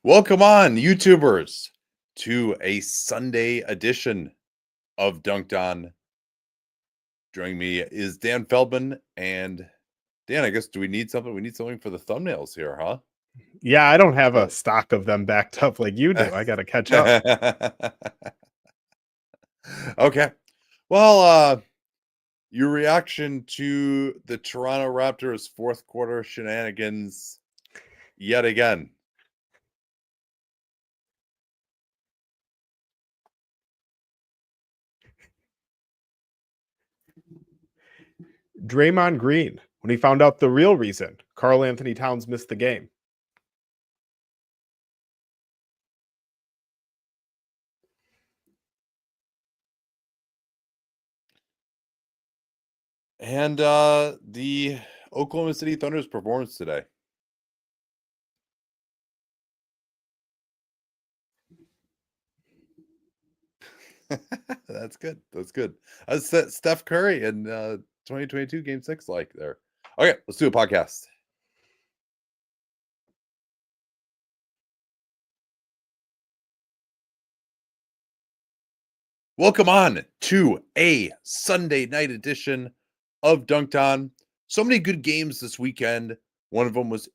Welcome on, YouTubers, to a Sunday edition of Dunc'd. Joining me is Dan Feldman. And Dan, I guess, do we need something? We need something for the thumbnails here, huh? Yeah, I don't have a So- stock of them backed up like you do. I got to catch up. Okay. Well, your reaction to the Toronto Raptors fourth quarter shenanigans yet again. Draymond Green, when he found out the real reason Karl Anthony Towns missed the game. And the Oklahoma City Thunder's performance today. That's good. That's good. That's Steph Curry in 2022 Game 6 like there. Okay, let's do a podcast. Welcome on to a Sunday night edition of Dunc'd. So many good games this weekend. One of them was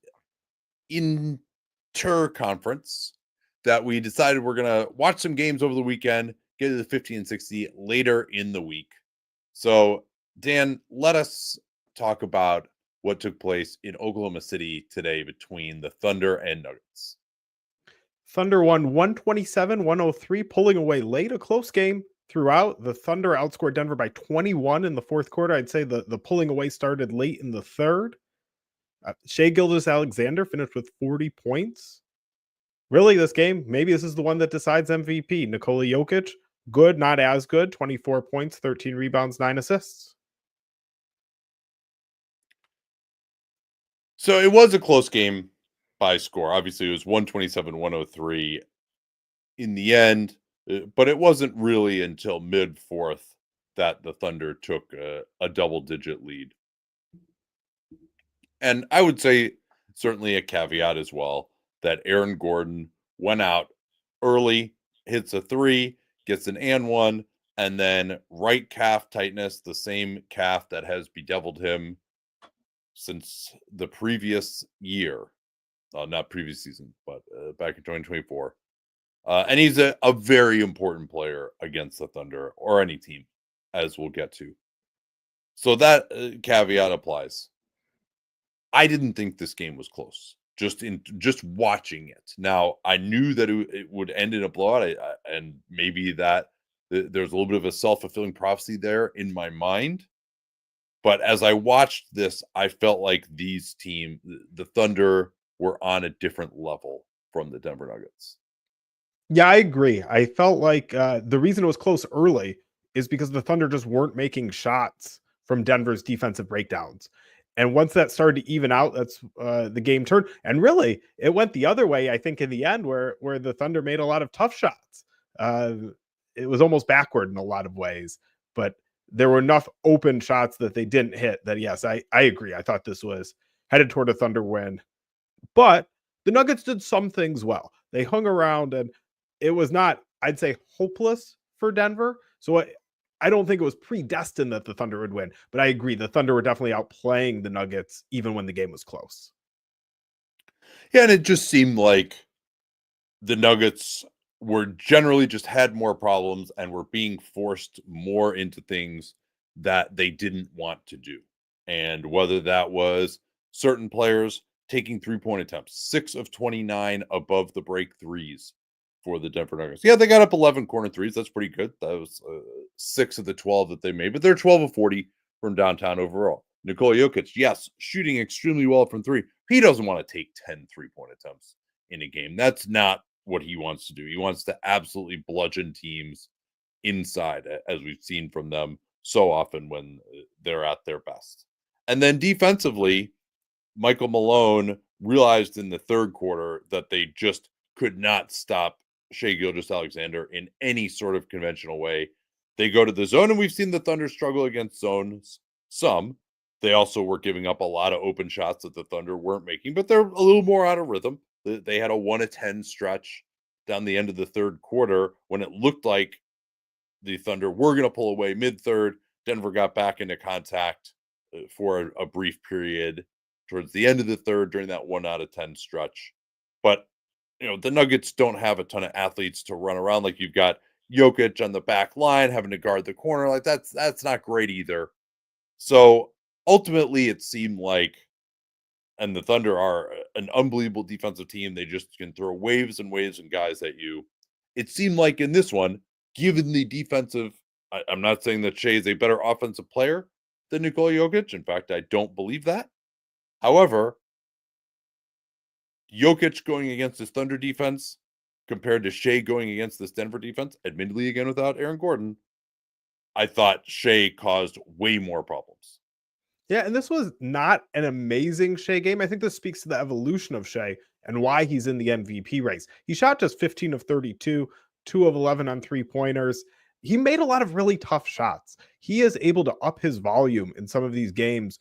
inter-conference that we decided we're going to watch some games over the weekend, get to the 50 and 60 later in the week. So, Dan, let us talk about what took place in Oklahoma City today between the Thunder and Nuggets. Thunder won 127-103, pulling away late, a close game throughout. The Thunder outscored Denver by 21 in the fourth quarter. I'd say the pulling away started late in the third. Shai Gilgeous-Alexander finished with 40 points. Really, this game, maybe this is the one that decides MVP. Nikola Jokic, good, not as good, 24 points, 13 rebounds, 9 assists. So it was a close game by score. Obviously, it was 127-103 in the end, but it wasn't really until mid-fourth that the Thunder took a double-digit lead. And I would say certainly a caveat as well that Aaron Gordon went out early, hits a three, gets an and one, and then right calf tightness, the same calf that has bedeviled him since the previous year, not previous season, but back in 2024. And he's a very important player against the Thunder or any team, as we'll get to. So that caveat applies. I didn't think this game was close. Just watching it. Now, I knew that it would end in a blowout, and maybe that there's a little bit of a self-fulfilling prophecy there in my mind. But as I watched this, I felt like these teams, the Thunder, were on a different level from the Denver Nuggets. Yeah, I agree. I felt like the reason it was close early is because the Thunder just weren't making shots from Denver's defensive breakdowns. And once that started to even out, that's the game turned. And really, it went the other way, I think, in the end, where the Thunder made a lot of tough shots. It was almost backward in a lot of ways, but there were enough open shots that they didn't hit that, yes, I agree. I thought this was headed toward a Thunder win. But the Nuggets did some things well. They hung around, and it was not, I'd say, hopeless for Denver. So I don't think it was predestined that the Thunder would win, but I agree. The Thunder were definitely outplaying the Nuggets even when the game was close. Yeah, and it just seemed like the Nuggets were generally just had more problems and were being forced more into things that they didn't want to do. And whether that was certain players taking three-point attempts, 6 of 29 above the break threes for the Denver Nuggets. Yeah, they got up 11 corner threes. That's pretty good. That was 6 of the 12 that they made, but they're 12 of 40 from downtown overall. Nikola Jokic, yes, shooting extremely well from three. He doesn't want to take 10 three-point attempts in a game. That's not what he wants to do. He wants to absolutely bludgeon teams inside, as we've seen from them so often when they're at their best. And then defensively, Michael Malone realized in the third quarter that they just could not stop Shai Gilgeous-Alexander in any sort of conventional way. They go to the zone, and we've seen the Thunder struggle against zones some. They also were giving up a lot of open shots that the Thunder weren't making, but they're a little more out of rhythm. They had a 1-10 stretch down the end of the third quarter when it looked like the Thunder were going to pull away mid-third. Denver got back into contact for a brief period towards the end of the third during that 1-out-of-10 stretch. But the Nuggets don't have a ton of athletes to run around. Like, you've got Jokic on the back line having to guard the corner. Like, that's not great either. So ultimately, it seemed like, and the Thunder are an unbelievable defensive team. They just can throw waves and waves and guys at you. It seemed like in this one, given the defensive, I'm not saying that Shai is a better offensive player than Nikola Jokic. In fact, I don't believe that. However, Jokic going against this Thunder defense compared to Shai going against this Denver defense, admittedly again without Aaron Gordon, I thought Shai caused way more problems. Yeah, and this was not an amazing Shai game. I think this speaks to the evolution of Shai and why he's in the MVP race. He shot just 15 of 32, 2 of 11 on three-pointers. He made a lot of really tough shots. He is able to up his volume in some of these games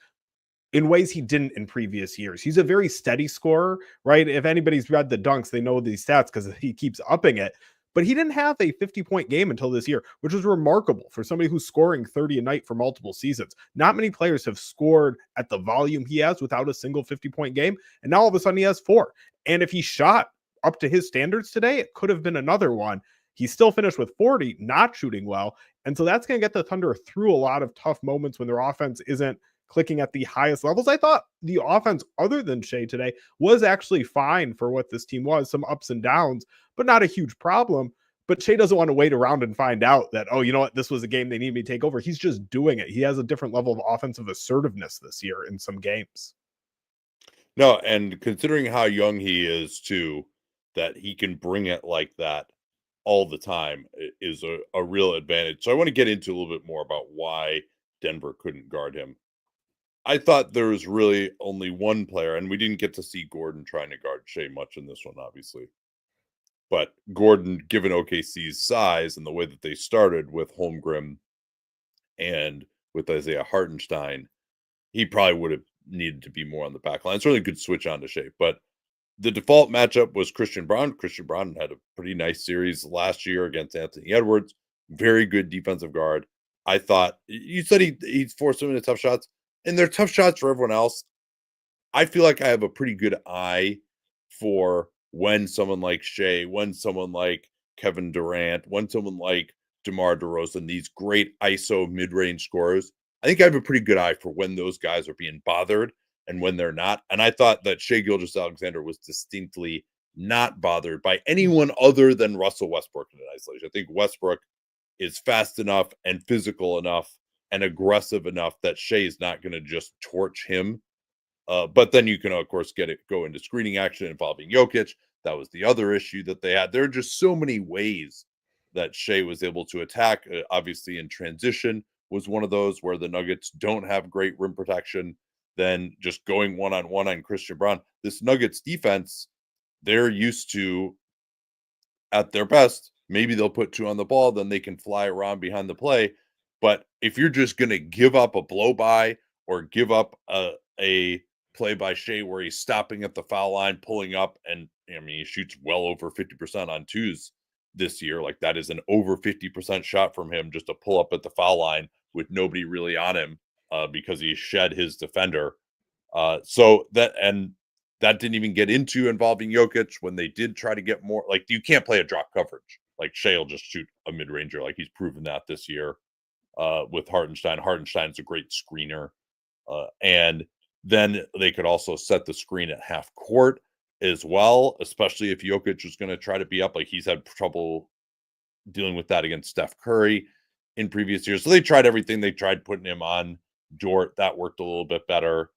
in ways he didn't in previous years. He's a very steady scorer, right? If anybody's read the Dunks, they know these stats because he keeps upping it. But he didn't have a 50-point game until this year, which was remarkable for somebody who's scoring 30 a night for multiple seasons. Not many players have scored at the volume he has without a single 50-point game. And now all of a sudden he has 4. And if he shot up to his standards today, it could have been another one. He still finished with 40, not shooting well. And so that's going to get the Thunder through a lot of tough moments when their offense isn't clicking at the highest levels. I thought the offense, other than Shai today, was actually fine for what this team was. Some ups and downs, but not a huge problem. But Shai doesn't want to wait around and find out that, oh, you know what, this was a game they need me to take over. He's just doing it. He has a different level of offensive assertiveness this year in some games. No, and considering how young he is too, that he can bring it like that all the time is a real advantage. So I want to get into a little bit more about why Denver couldn't guard him. I thought there was really only one player, and we didn't get to see Gordon trying to guard Shai much in this one, obviously. But Gordon, given OKC's size and the way that they started with Holmgren and with Isaiah Hartenstein, he probably would have needed to be more on the back line. Certainly could switch on to Shai. But the default matchup was Christian Braun. Christian Braun had a pretty nice series last year against Anthony Edwards. Very good defensive guard. I thought, you said he forced him into tough shots, and they're tough shots for everyone else. I feel like I have a pretty good eye for when someone like Shai, when someone like Kevin Durant, when someone like DeMar DeRozan, these great ISO mid-range scorers, I think I have a pretty good eye for when those guys are being bothered and when they're not. And I thought that Shai Gilgeous-Alexander was distinctly not bothered by anyone other than Russell Westbrook in isolation. I think Westbrook is fast enough and physical enough and aggressive enough that Shai is not going to just torch him. But then you can, of course, go into screening action involving Jokic. That was the other issue that they had. There are just so many ways that Shai was able to attack. Obviously, in transition was one of those where the Nuggets don't have great rim protection. Then just going one-on-one on Christian Braun. This Nuggets defense, they're used to, at their best, maybe they'll put 2 on the ball, then they can fly around behind the play. But if you're just going to give up a blow by or give up a play by Shai where he's stopping at the foul line, pulling up, and I mean, he shoots well over 50% on twos this year. Like, that is an over 50% shot from him just to pull up at the foul line with nobody really on him because he shed his defender. That didn't even get into involving Jokic when they did try to get more. Like, you can't play a drop coverage. Like, Shai will just shoot a mid-ranger. Like, he's proven that this year with Hartenstein. Hartenstein's a great screener. And then they could also set the screen at half court as well, especially if Jokic is going to try to be up. Like, he's had trouble dealing with that against Steph Curry in previous years. So they tried everything. They tried putting him on Dort. That worked a little bit better.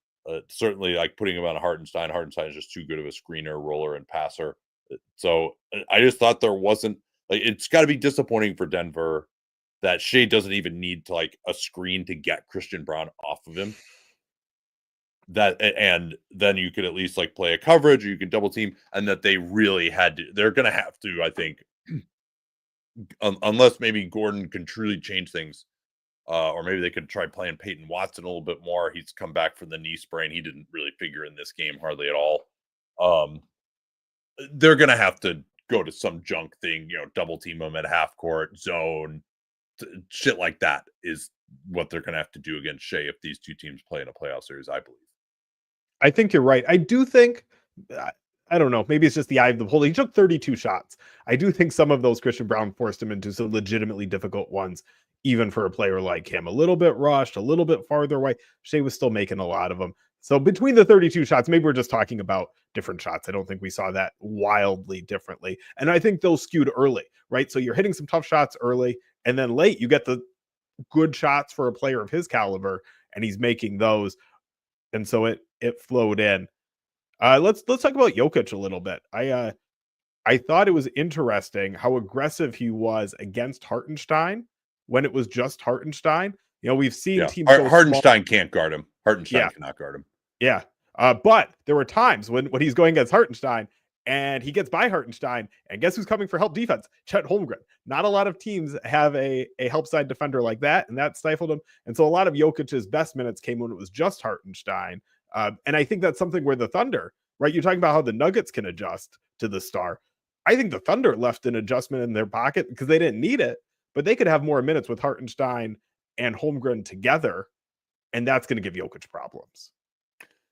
Certainly, like, putting him on Hartenstein. Hartenstein is just too good of a screener, roller, and passer. So I just thought there wasn't, like, it's got to be disappointing for Denver that Shai doesn't even need to, like, a screen to get Christian Braun off of him. And then you could at least, like, play a coverage, or you can double team, and that they really had to. They're going to have to, I think, unless maybe Gordon can truly change things. Or maybe they could try playing Peyton Watson a little bit more. He's come back from the knee sprain. He didn't really figure in this game hardly at all. they're going to have to go to some junk thing, double team them at half court, zone, shit like that is what they're going to have to do against Shai if these two teams play in a playoff series, I believe. I think you're right. I do think, I don't know, maybe it's just the eye of the beholder. He took 32 shots. I do think some of those Christian Braun forced him into some legitimately difficult ones, even for a player like him. A little bit rushed, a little bit farther away. Shai was still making a lot of them. So between the 32 shots, maybe we're just talking about different shots. I don't think we saw that wildly differently. And I think those skewed early, right? So you're hitting some tough shots early, and then late you get the good shots for a player of his caliber, and he's making those. And so it flowed in. Let's talk about Jokic a little bit. I thought it was interesting how aggressive he was against Hartenstein when it was just Hartenstein. We've seen teams go Hartenstein can't guard him. Hartenstein cannot guard him. Yeah. But there were times when he's going against Hartenstein and he gets by Hartenstein, and guess who's coming for help defense? Chet Holmgren. Not a lot of teams have a help side defender like that, and that stifled him. And so a lot of Jokic's best minutes came when it was just Hartenstein. And I think that's something where the Thunder, right? You're talking about how the Nuggets can adjust to the star. I think the Thunder left an adjustment in their pocket because they didn't need it, but they could have more minutes with Hartenstein and Holmgren together, and that's going to give Jokic problems.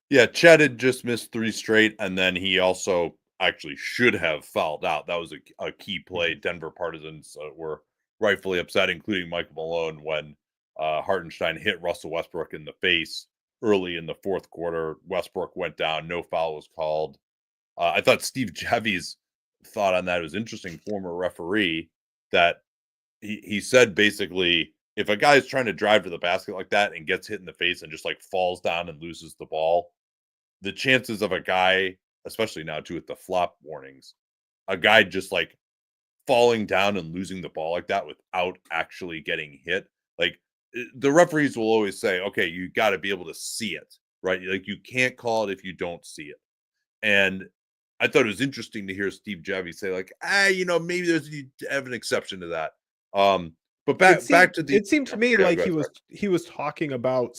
Yeah, Chet had just missed 3 straight, and then he also actually should have fouled out. That was a key play. Denver partisans were rightfully upset, including Michael Malone, when Hartenstein hit Russell Westbrook in the face early in the fourth quarter. Westbrook went down. No foul was called. I thought Steve Jevy's thought on that was interesting, former referee, that he said basically, if a guy's trying to drive to the basket like that and gets hit in the face and just like falls down and loses the ball, the chances of a guy, especially now too with the flop warnings, a guy just like falling down and losing the ball like that without actually getting hit, like the referees will always say, okay, you got to be able to see it, right? Like you can't call it if you don't see it. And I thought it was interesting to hear Steve Javy say, like, maybe you have an exception to that. But back to the. It seemed to me like he was talking about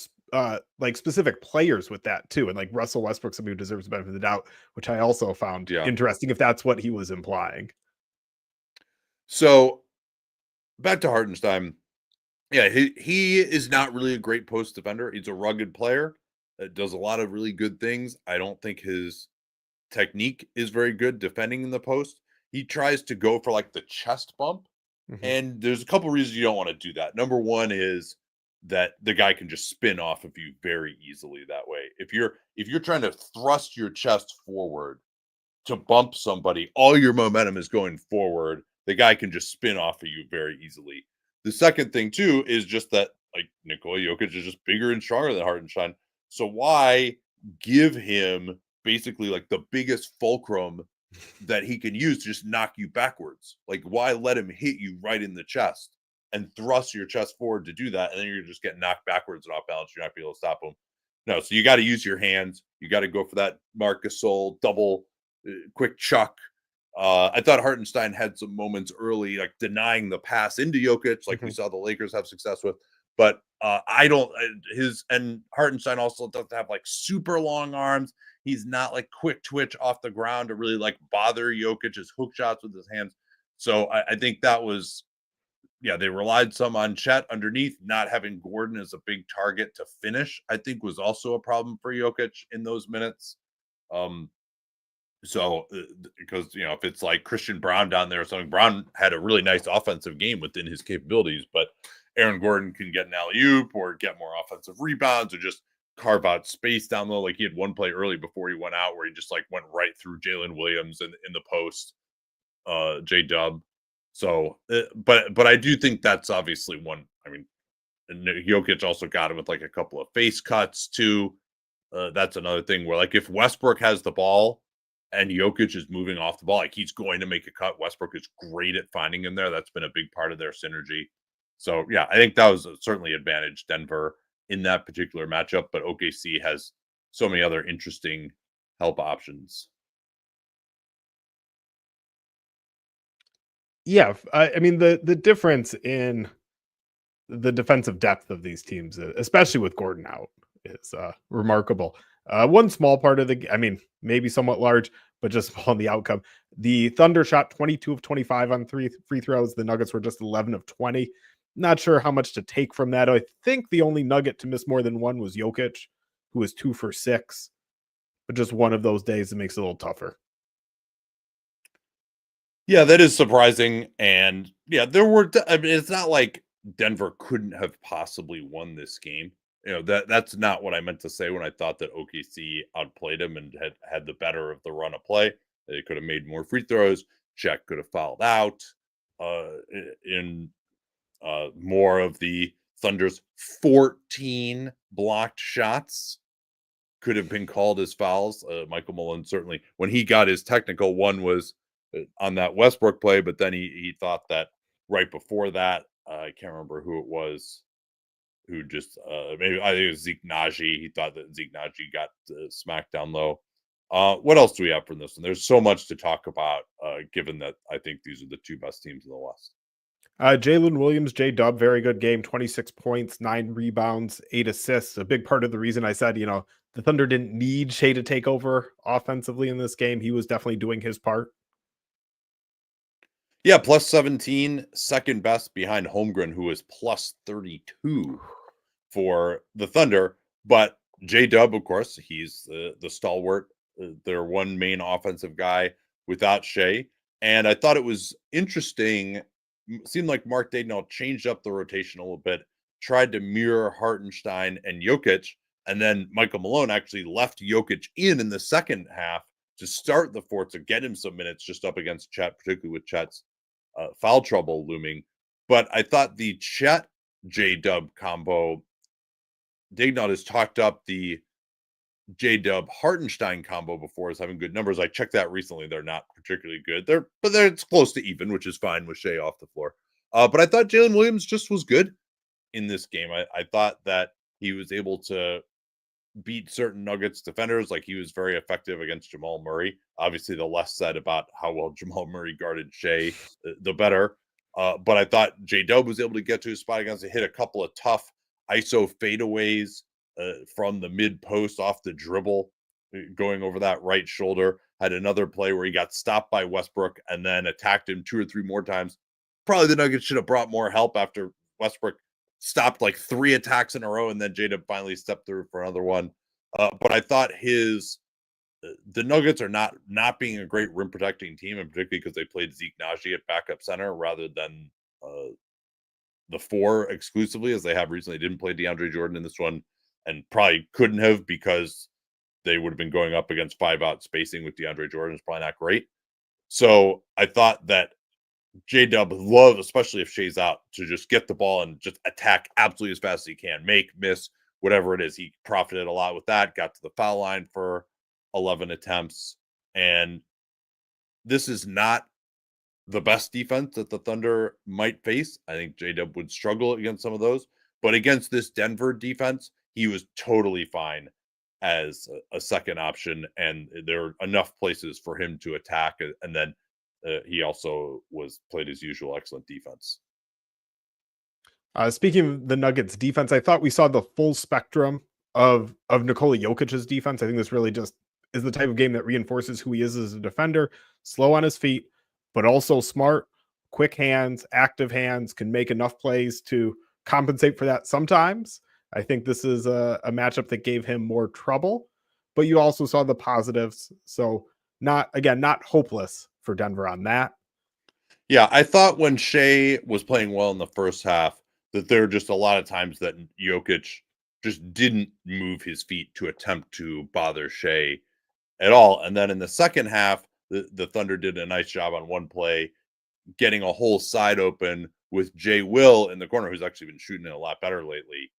like specific players with that too, and like Russell Westbrook, somebody who deserves the benefit of the doubt, which I also found interesting. If that's what he was implying. So back to Hartenstein. Yeah, he is not really a great post defender. He's a rugged player that does a lot of really good things. I don't think his technique is very good defending in the post. He tries to go for like the chest bump. And there's a couple reasons you don't want to do that. Number one is that the guy can just spin off of you very easily that way. If you're trying to thrust your chest forward to bump somebody, all your momentum is going forward. The guy can just spin off of you very easily. The second thing too is just that like Nikola Jokic is just bigger and stronger than Hartenstein. So why give him basically like the biggest fulcrum that he can use to just knock you backwards? Like, why let him hit you right in the chest and thrust your chest forward to do that? And then you're just getting knocked backwards and off balance. You're not be able to stop him. No, so you got to use your hands. You got to go for that Marc Gasol double quick chuck. I thought Hartenstein had some moments early, like denying the pass into Jokic, like we saw the Lakers have success with. But I don't, and Hartenstein also doesn't have like super long arms. He's not like quick twitch off the ground to really like bother Jokic's hook shots with his hands. So I think that was, they relied some on Chet underneath. Not having Gordon as a big target to finish, I think was also a problem for Jokic in those minutes. So because, if it's like Christian Braun down there or something, Braun had a really nice offensive game within his capabilities, but Aaron Gordon can get an alley-oop or get more offensive rebounds or just carve out space down low. Like he had one play early before he went out where he just like went right through Jalen Williams in the post, J-Dub. So, but I do think that's obviously one. I mean, Jokic also got him with like a couple of face cuts too. That's another thing where like if Westbrook has the ball and Jokic is moving off the ball, like he's going to make a cut. Westbrook is great at finding him there. That's been a big part of their synergy. So yeah, I think that was certainly advantage Denver in that particular matchup, but OKC has so many other interesting help options. Yeah, I mean the difference in the defensive depth of these teams, especially with Gordon out, is remarkable. One small part of I mean, maybe somewhat large, but just small in the outcome. The Thunder shot 22 of 25 on free throws. The Nuggets were just 11 of 20. Not sure how much to take from that. I think the only Nugget to miss more than one was Jokic, who was 2 for 6. But just one of those days that makes it a little tougher. Yeah, that is surprising. And yeah, I mean, it's not like Denver couldn't have possibly won this game. That's not what I meant to say when I thought that OKC outplayed him and had the better of the run of play. They could have made more free throws. Shaq could have fouled out in more of the Thunder's 14 blocked shots could have been called as fouls. Michael Malone certainly, when he got his technical, one was on that Westbrook play, but then he thought that right before that, I can't remember who it was, who just maybe I think it was Zeke Naji. He thought that Zeke Naji got smacked down low. What else do we have from this one? There's so much to talk about, given that I think these are the two best teams in the West. Jalen Williams, J-Dub, very good game, 26 points, 9 rebounds, 8 assists. A big part of the reason I said, the Thunder didn't need Shai to take over offensively in this game. He was definitely doing his part. Yeah, plus 17, second best behind Holmgren, who was plus 32 for the Thunder. But J-Dub, of course, he's the stalwart, their one main offensive guy without Shai. And I thought it was interesting. Seemed like Mark Daigneault changed up the rotation a little bit, tried to mirror Hartenstein and Jokic, and then Michael Malone actually left Jokic in the second half to start the fourth to get him some minutes just up against Chet, particularly with Chet's foul trouble looming. But I thought the Chet J-Dub combo, Daigneault has talked up the J-Dub Hartenstein combo before as having good numbers. I checked that recently. They're not particularly good. It's close to even, which is fine with Shai off the floor. But I thought Jalen Williams just was good in this game. I thought that he was able to beat certain Nuggets defenders. Like he was very effective against Jamal Murray. Obviously, the less said about how well Jamal Murray guarded Shai, the better. But I thought J-Dub was able to get to his spot against it, hit a couple of tough ISO fadeaways from the mid post off the dribble, going over that right shoulder. Had another play where he got stopped by Westbrook and then attacked him 2 or 3 more times. Probably the Nuggets should have brought more help after Westbrook stopped like 3 attacks in a row, and then J-Dub finally stepped through for another one. But I thought the Nuggets are not being a great rim protecting team, and particularly because they played Zeke Naji at backup center rather than the 4 exclusively, as they have recently. They didn't play DeAndre Jordan in this one, and probably couldn't have because they would have been going up against 5-out spacing with DeAndre Jordan. Is probably not great. So I thought that J-Dub love, especially if Shai's out, to just get the ball and just attack absolutely as fast as he can, make, miss, whatever it is. He profited a lot with that, got to the foul line for 11 attempts. And this is not the best defense that the Thunder might face. I think J-Dub would struggle against some of those. But against this Denver defense, he was totally fine as a second option. And there are enough places for him to attack. And then he also played his usual excellent defense. Speaking of the Nuggets defense, I thought we saw the full spectrum of Nikola Jokic's defense. I think this really just is the type of game that reinforces who he is as a defender. Slow on his feet, but also smart, quick hands, active hands, can make enough plays to compensate for that sometimes. I think this is a matchup that gave him more trouble, but you also saw the positives. So not hopeless for Denver on that. Yeah, I thought when Shai was playing well in the first half that there were just a lot of times that Jokic just didn't move his feet to attempt to bother Shai at all. And then in the second half, the Thunder did a nice job on one play, getting a whole side open with Jay Will in the corner, who's actually been shooting it a lot better lately.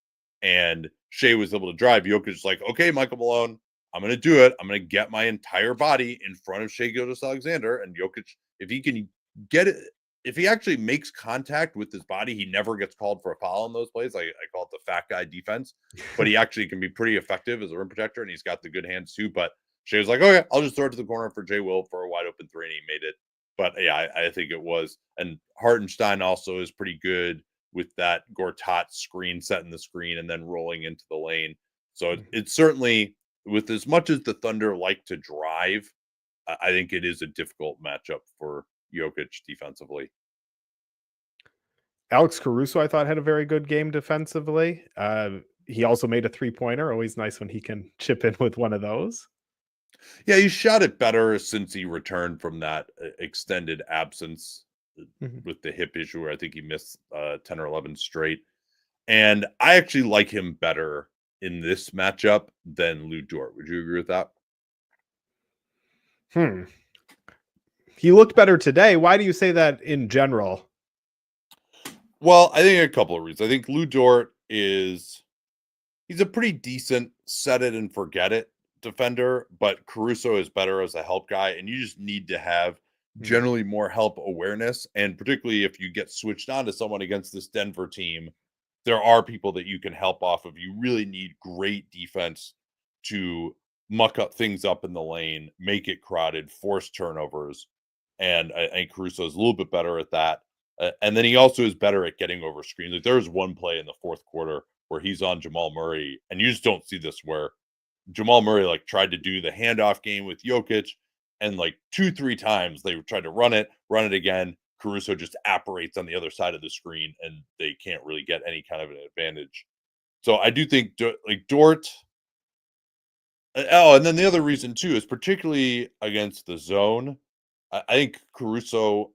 And Shai was able to drive. Jokic's like, okay, Michael Malone, I'm going to do it. I'm going to get my entire body in front of Shai Gilgeous-Alexander. And Jokic, if he can get it, if he actually makes contact with his body, he never gets called for a foul in those plays. I call it the fat guy defense, but he actually can be pretty effective as a rim protector, and he's got the good hands too. But Shai was like, okay, I'll just throw it to the corner for Jay Will for a wide open 3, and he made it. But yeah, I think it was. And Hartenstein also is pretty good with that Gortat screen, setting the screen and then rolling into the lane. So it's certainly with as much as the Thunder like to drive, I think it is a difficult matchup for Jokic defensively. Alex Caruso, I thought, had a very good game defensively. He also made a 3-pointer. Always nice when he can chip in with one of those. Yeah, he shot it better since he returned from that extended absence Mhm. with the hip issue where I think he missed 10 or 11 straight. And I actually like him better in this matchup than Lou Dort. Would you agree with that? Hmm. He looked better today. Why do you say that in general? Well, I think a couple of reasons. I think Lou Dort he's a pretty decent set it and forget it defender, but Caruso is better as a help guy, and you just need to have Hmm. generally more help awareness. And particularly if you get switched on to someone against this Denver team, there are people that you can help off of. You really need great defense to muck up things up in the lane, make it crowded, force turnovers. And I think Caruso is a little bit better at that. And then he also is better at getting over screens. Like there was one play in the fourth quarter where he's on Jamal Murray, and you just don't see this where Jamal Murray like tried to do the handoff game with Jokic, and like 2-3 times they tried to run it again. Caruso just apparates on the other side of the screen, and they can't really get any kind of an advantage. So I do think like Dort. Oh, and then the other reason too is particularly against the zone. I think Caruso,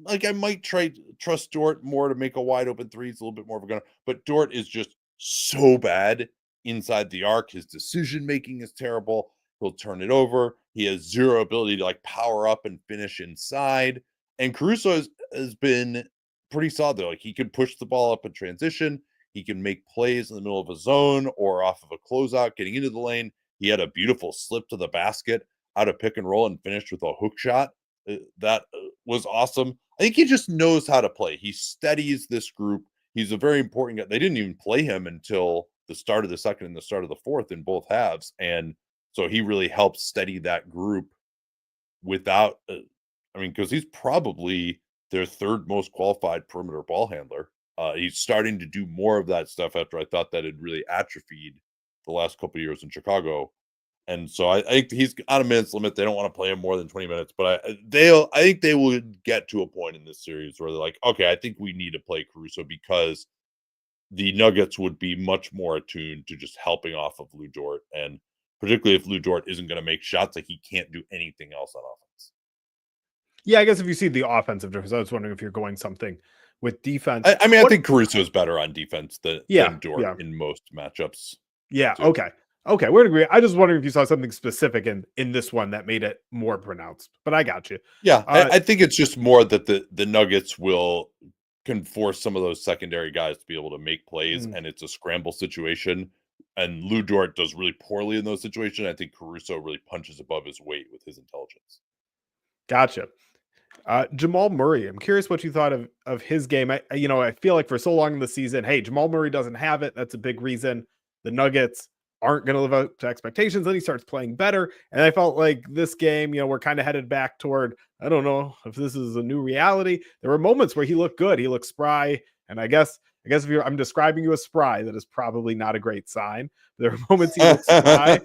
like I might trust Dort more to make a wide open three. He's a little bit more of a gunner, but Dort is just so bad inside the arc. His decision making is terrible. He'll turn it over. He has zero ability to like power up and finish inside. And Caruso has been pretty solid there. Like he can push the ball up in transition. He can make plays in the middle of a zone or off of a closeout, getting into the lane. He had a beautiful slip to the basket out of pick and roll and finished with a hook shot. That was awesome. I think he just knows how to play. He steadies this group. He's a very important guy. They didn't even play him until the start of the second and the start of the fourth in both halves. And so he really helps steady that group without, I mean, because he's probably their third most qualified perimeter ball handler. He's starting to do more of that stuff after I thought that had really atrophied the last couple of years in Chicago. And so I think he's on a minutes limit. They don't want to play him more than 20 minutes, but I think they will get to a point in this series where they're like, okay, I think we need to play Caruso because the Nuggets would be much more attuned to just helping off of Lou Dort, and particularly if Lou Dort isn't going to make shots, like he can't do anything else on offense. Yeah, I guess if you see the offensive difference, I was wondering if you're going something with defense. I mean, I What? think Caruso is better on defense Yeah, than Dort yeah, in most matchups yeah. too. Okay, okay. We're agree. I just wondering if you saw something specific in this one that made it more pronounced. But I got you. Yeah, Uh, I think it's just more that the Nuggets can force some of those secondary guys to be able to make plays, mm, and it's a scramble situation. And Lou Dort does really poorly in those situations. I think Caruso really punches above his weight with his intelligence. gotcha. Jamal Murray. I'm curious what you thought of his game. I feel like for so long in the season, hey, Jamal Murray doesn't have it. That's a big reason the Nuggets aren't going to live up to expectations. Then he starts playing better, and I felt like this game, we're kind of headed back toward. I don't know if this is a new reality. There were moments where he looked good. He looked spry, and I guess if I'm describing you as spry, that is probably not a great sign. There were moments he looked spry,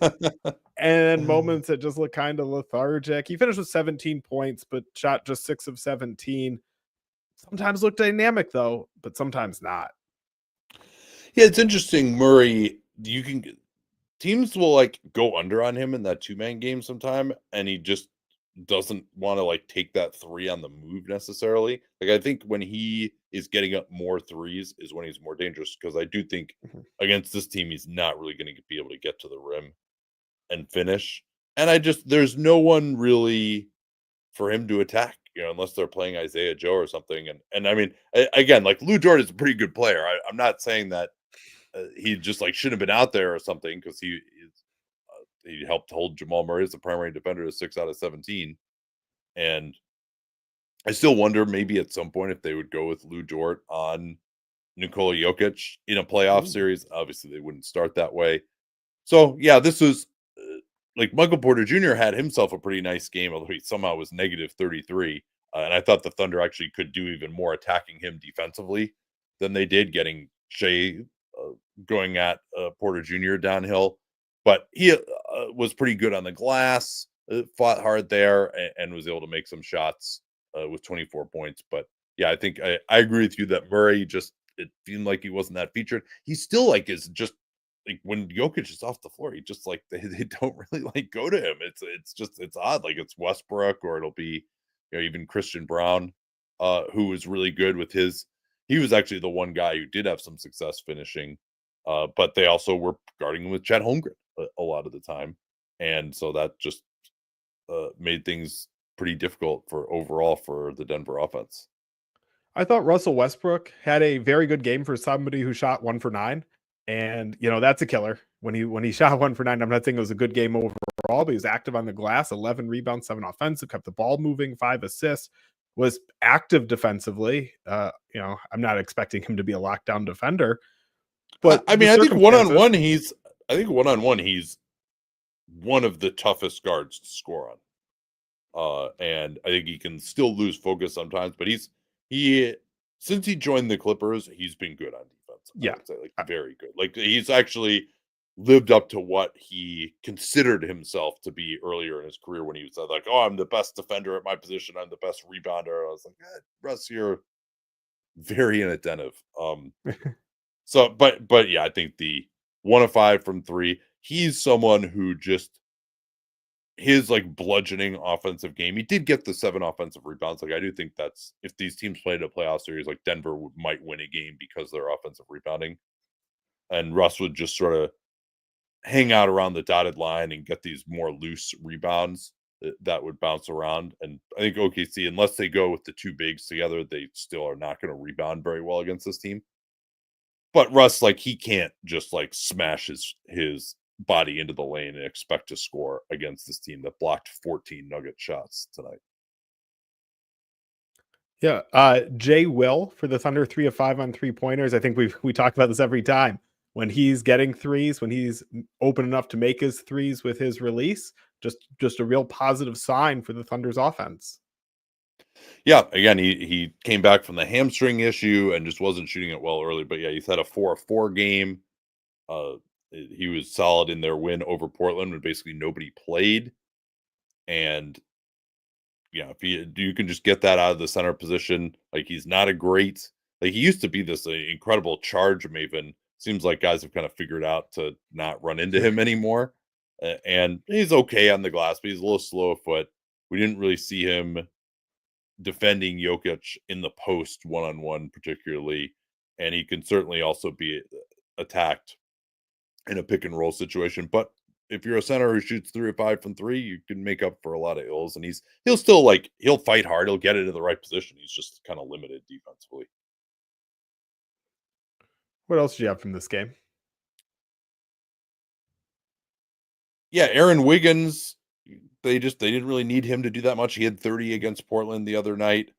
and moments that just look kind of lethargic. He finished with 17 points, but shot just 6 of 17. Sometimes look dynamic though, but sometimes not. Yeah, it's interesting. Murray, you can teams will like go under on him in that two-man game sometime, and he just doesn't want to like take that three on the move necessarily. Like I think when he is getting up more threes is when he's more dangerous because I do think Mhm. against this team he's not really going to be able to get to the rim and finish. And I just there's no one really for him to attack, unless they're playing Isaiah Joe or something. And I mean, again, like Lou Dort is a pretty good player. I'm not saying that he just like shouldn't have been out there or something because he helped hold Jamal Murray as the primary defender to 6 out of 17. And I still wonder maybe at some point if they would go with Lou Dort on Nikola Jokic in a playoff Ooh. series. Obviously, they wouldn't start that way. So, yeah, this was like Michael Porter Jr. had himself a pretty nice game, although he somehow was negative 33. And I thought the Thunder actually could do even more attacking him defensively than they did, getting Shea going at Porter Jr. downhill. but he was pretty good on the glass, fought hard there, and was able to make some shots with 24 points. But yeah, I think I agree with you that Murray just, it seemed like he wasn't that featured. He still like is just like when Jokic is off the floor, he just like they don't really like go to him. It's odd. Like it's Westbrook, or it'll be, you know, even Christian Brown, who was really good with his. He was actually the one guy who did have some success finishing, but they also were guarding him with Chet Holmgren a lot of the time, and so that just made things pretty difficult for overall for the Denver offense. I thought Russell Westbrook had a very good game for somebody who shot 1 for 9, and that's a killer. When he shot 1 for 9, I'm not saying it was a good game overall, but he was active on the glass, 11 rebounds, 7 offensive, kept the ball moving, 5 assists, was active defensively. I'm not expecting him to be a lockdown defender, but I the mean, I think one on circumstances. one, he's one of the toughest guards to score on. And I think he can still lose focus sometimes, but he since he joined the Clippers, he's been good on defense. I Yeah. would say, like, very good. Like, he's actually lived up to what he considered himself to be earlier in his career when he was like, "Oh, I'm the best defender at my position. I'm the best rebounder." I was like, Russ, you're very inattentive. So, but yeah, I think the 1 of 5 from three. He's someone who just his like bludgeoning offensive game. He did get the 7 offensive rebounds. Like I do think that's if these teams played a playoff series, like Denver might win a game because of their offensive rebounding, and Russ would just sort of hang out around the dotted line and get these more loose rebounds that would bounce around. And I think OKC, unless they go with the 2 bigs together, they still are not going to rebound very well against this team. But Russ, like, he can't just like smash his body into the lane and expect to score against this team that blocked 14 Nugget shots tonight. Yeah, Jay Will for the Thunder, 3 of 5 on 3-pointers. I think we talk about this every time. When he's getting threes, when he's open enough to make his threes with his release, just a real positive sign for the Thunder's offense. Yeah, again, he came back from the hamstring issue and just wasn't shooting it well early. But yeah, he's had a 4 of 4 game. Uh, he was solid in their win over Portland when basically nobody played. And yeah, if you can just get that out of the center position, like he's not a great, like he used to be this incredible charge maven. Seems like guys have kind of figured out to not run into him anymore. And he's okay on the glass, but he's a little slow of foot. We didn't really see him defending Jokic in the post one-on-one particularly, and he can certainly also be attacked in a pick and roll situation. But if you're a center who shoots 3 or 5 from 3, you can make up for a lot of ills. And he'll still like he'll fight hard, he'll get into the right position. He's just kind of limited defensively. What else do you have from this game? Yeah, Aaron Wiggins, they didn't really need him to do that much. He had 30 against Portland the other night.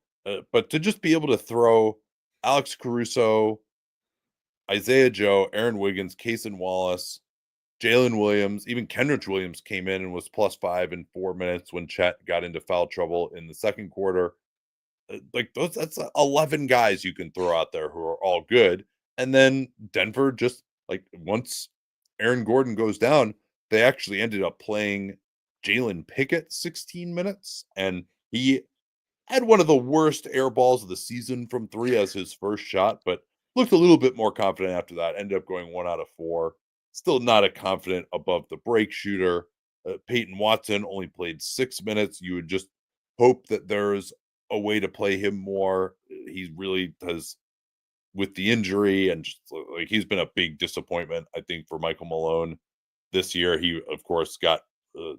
But to just be able to throw Alex Caruso, Isaiah Joe, Aaron Wiggins, Cason Wallace, Jalen Williams, even Kenrich Williams came in and was +5 in 4 minutes when Chet got into foul trouble in the second quarter. Like that's 11 guys you can throw out there who are all good. And then Denver just like once Aaron Gordon goes down, they actually ended up playing Jalen Pickett 16 minutes, and he had one of the worst air balls of the season from 3 as his first shot, but looked a little bit more confident after that. Ended up going 1 out of 4. Still not a confident above the break shooter. Peyton Watson only played 6 minutes. You would just hope that there's a way to play him more. He really has, with the injury, and just like he's been a big disappointment, I think, for Michael Malone this year. He, of course, got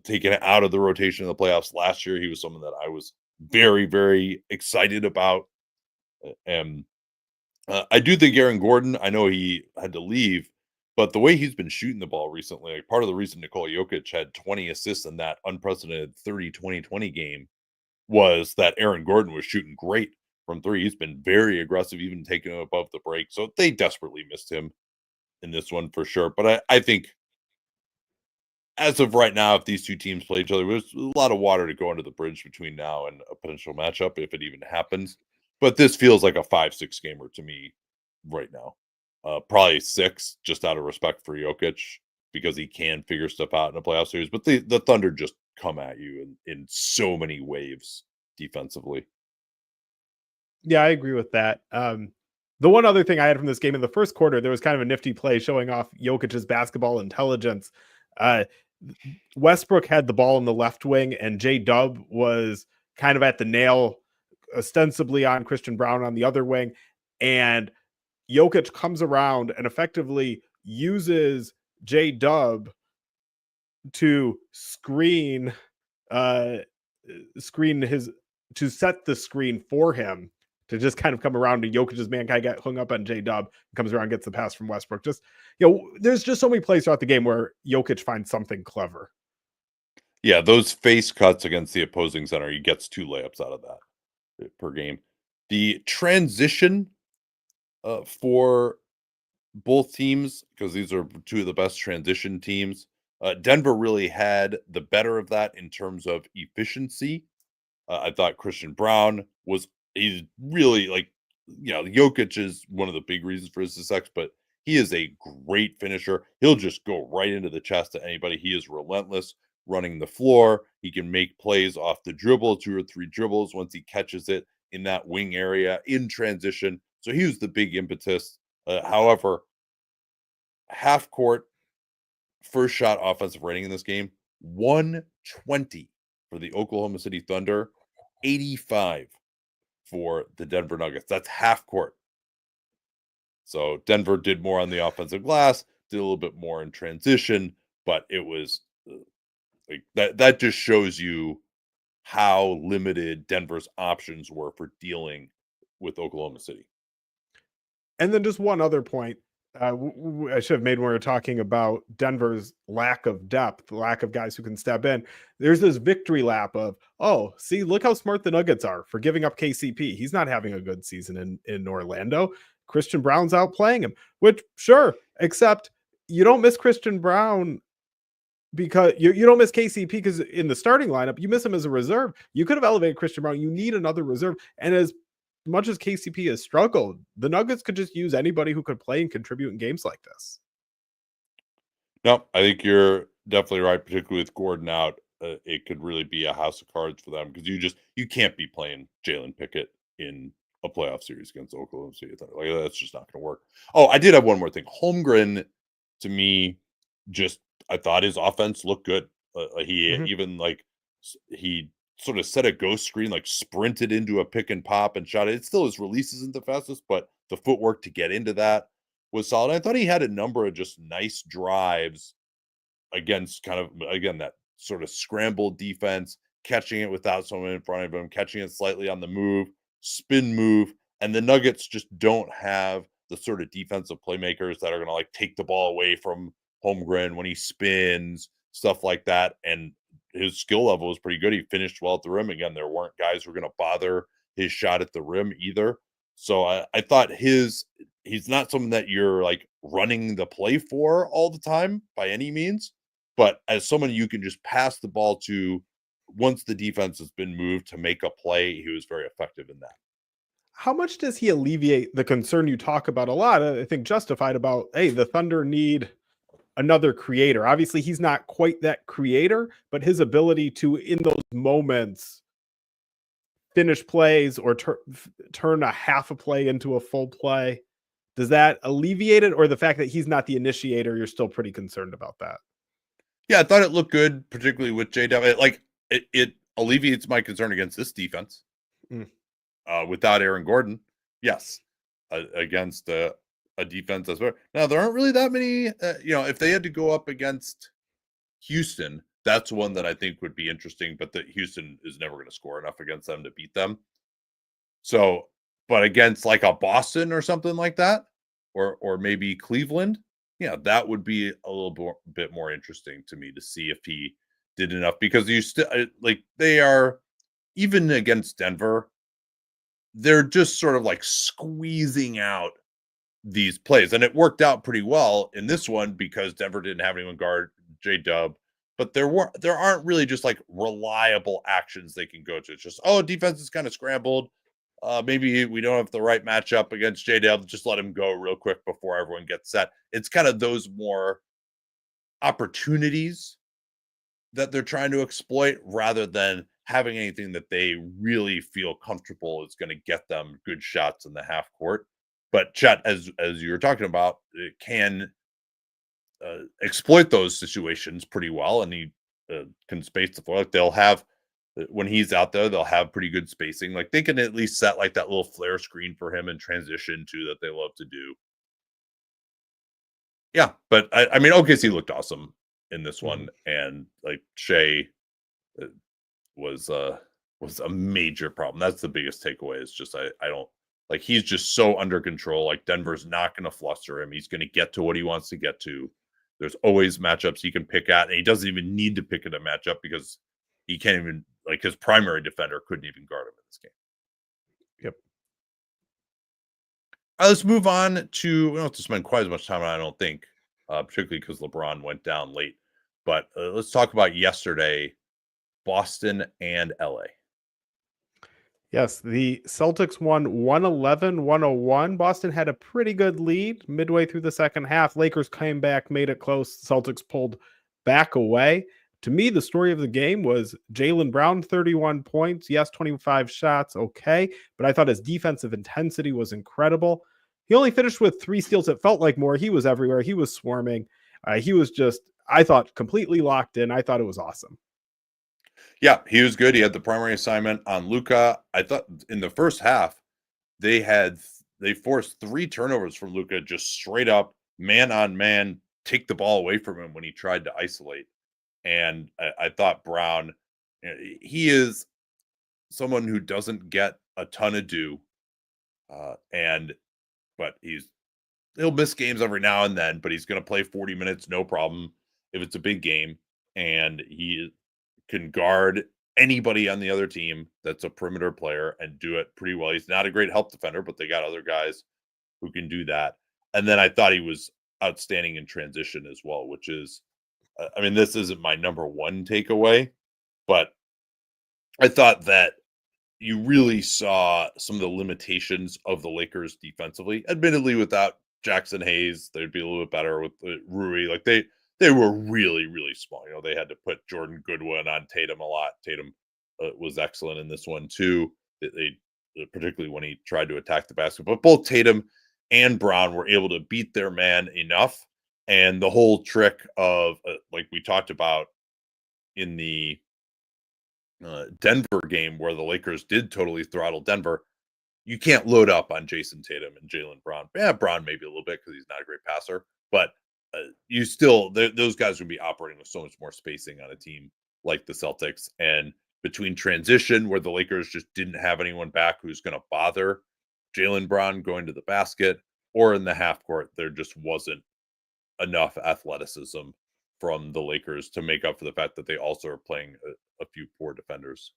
taken out of the rotation in the playoffs last year. He was someone that I was very, very excited about. And I do think Aaron Gordon, I know he had to leave, but the way he's been shooting the ball recently, like part of the reason Nikola Jokic had 20 assists in that unprecedented 30-20-20 game was that Aaron Gordon was shooting great from 3. He's been very aggressive, even taking him above the break. So they desperately missed him in this one for sure. But I think as of right now, if these two teams play each other, there's a lot of water to go under the bridge between now and a potential matchup, if it even happens. But this feels like a 5-6 gamer to me right now. Probably 6, just out of respect for Jokic. because he can figure stuff out in a playoff series. But the Thunder just come at you in so many waves defensively. Yeah, I agree with that. The one other thing I had from this game in the first quarter, there was kind of a nifty play showing off Jokic's basketball intelligence. Uh, Westbrook had the ball in the left wing, and J-Dub was kind of at the nail, ostensibly on Christian Braun on the other wing. And Jokic comes around and effectively uses J-Dub to set the screen for him to just kind of come around to Jokic's man guy, got hung up on J-Dub, comes around, gets the pass from Westbrook. Just, there's just so many plays throughout the game where Jokic finds something clever. Yeah, those face cuts against the opposing center, he gets 2 layups out of that per game. The transition for both teams, because these are 2 of the best transition teams, Denver really had the better of that in terms of efficiency. I thought Christian Braun he's really Jokic is one of the big reasons for his success, but he is a great finisher. He'll just go right into the chest to anybody. He is relentless running the floor. He can make plays off the dribble, 2 or 3 dribbles once he catches it in that wing area in transition. So he was the big impetus. However, half court first shot offensive rating in this game, 120 for the Oklahoma City Thunder, 85 for the Denver Nuggets. That's half court. So Denver did more on the offensive glass, did a little bit more in transition, but it was like that just shows you how limited Denver's options were for dealing with Oklahoma City. And then just one other point I should have made when we were talking about Denver's lack of depth, lack of guys who can step in. There's this victory lap of, oh, see, look how smart the Nuggets are for giving up KCP. He's not having a good season in Orlando. Christian Braun's out playing him, which sure, except you don't miss Christian Braun because you don't miss KCP because in the starting lineup, you miss him as a reserve. You could have elevated Christian Braun. You need another reserve. And as much as KCP has struggled, the Nuggets could just use anybody who could play and contribute in games like this. No, I think you're definitely right, particularly with Gordon out. It could really be a house of cards for them because you can't be playing Jalen Pickett in a playoff series against Oklahoma City. Like, that's just not going to work. Oh, I did have one more thing. Holmgren, to me, I thought his offense looked good. He sort of set a ghost screen, like sprinted into a pick and pop and shot it. It still, his release isn't the fastest, but the footwork to get into that was solid. I thought he had a number of just nice drives against kind of, again, that sort of scrambled defense, catching it without someone in front of him, catching it slightly on the move, spin move. And the Nuggets just don't have the sort of defensive playmakers that are going to like take the ball away from Holmgren when he spins, stuff like that. And his skill level was pretty good. He finished well at the rim. Again, there weren't guys who were going to bother his shot at the rim either. So I thought he's not someone that you're like running the play for all the time by any means, but as someone you can just pass the ball to once the defense has been moved to make a play, he was very effective in that. How much does he alleviate the concern you talk about a lot? I think justified about, hey, the Thunder need another creator. Obviously, he's not quite that creator, but his ability to, in those moments, finish plays or turn a half a play into a full play, does that alleviate it? Or the fact that he's not the initiator, you're still pretty concerned about that? Yeah, I thought it looked good, particularly with J-Dub. It alleviates my concern against this defense. Without Aaron Gordon, yes, against a defense that's better. Now, there aren't really that many, if they had to go up against Houston, that's one that I think would be interesting, but that Houston is never going to score enough against them to beat them. So, but against like a Boston or something like that, or maybe Cleveland, yeah, that would be a little bit more interesting to me to see if he did enough, because you still they are, even against Denver, they're just sort of like squeezing out these plays. And it worked out pretty well in this one because Denver didn't have anyone guard J-Dub, but there aren't really just like reliable actions they can go to. It's just, defense is kind of scrambled. Maybe we don't have the right matchup against J-Dub. Just let him go real quick before everyone gets set. It's kind of those more opportunities that they're trying to exploit rather than having anything that they really feel comfortable is going to get them good shots in the half court. But Chet, as you were talking about, it can exploit those situations pretty well, and he can space the floor. Like they'll have when he's out there, they'll have pretty good spacing. Like they can at least set like that little flare screen for him in transition too that they love to do. Yeah, but I mean, OKC looked awesome in this one, and like Shai uh, was a major problem. That's the biggest takeaway. Is just I don't like he's just so under control. Like Denver's not going to fluster him. He's going to get to what he wants to get to. There's always matchups he can pick at, and he doesn't even need to pick at a matchup because he can't even like his primary defender couldn't even guard him in this game. Yep. Let's move on to we don't have to spend quite as much time on it, I don't think, particularly because LeBron went down late. But let's talk about yesterday, Boston and LA. Yes, the Celtics won 111-101. Boston had a pretty good lead midway through the second half. Lakers came back, made it close. Celtics pulled back away. To me, the story of the game was Jaylen Brown, 31 points. Yes, 25 shots. Okay. But I thought his defensive intensity was incredible. He only finished with 3 steals. It felt like more. He was everywhere. He was swarming. He was just, I thought, completely locked in. I thought it was awesome. Yeah, he was good. He had the primary assignment on Luka. I thought in the first half, they forced 3 turnovers from Luka, just straight up man on man, take the ball away from him when he tried to isolate. And I thought Brown, he is someone who doesn't get a ton of due, but he'll miss games every now and then, but he's going to play 40 minutes, no problem, if it's a big game, and he can guard anybody on the other team that's a perimeter player and do it pretty well. He's not a great help defender, but they got other guys who can do that. And then I thought he was outstanding in transition as well, which is, I mean, this isn't my number one takeaway, but I thought that you really saw some of the limitations of the Lakers defensively. Admittedly, without Jackson Hayes, they'd be a little bit better with Rui. Like they were really, really small. You know, they had to put Jordan Goodwin on Tatum a lot. Tatum was excellent in this one too. They particularly when he tried to attack the basket. But both Tatum and Brown were able to beat their man enough. And the whole trick of like we talked about in the Denver game where the Lakers did totally throttle Denver, you can't load up on Jason Tatum and Jaylen Brown. Yeah, Brown maybe a little bit because he's not a great passer, but you still those guys would be operating with so much more spacing on a team like the Celtics. And between transition, where the Lakers just didn't have anyone back who's going to bother Jaylen Brown going to the basket, or in the half court, there just wasn't enough athleticism from the Lakers to make up for the fact that they also are playing a few poor defenders.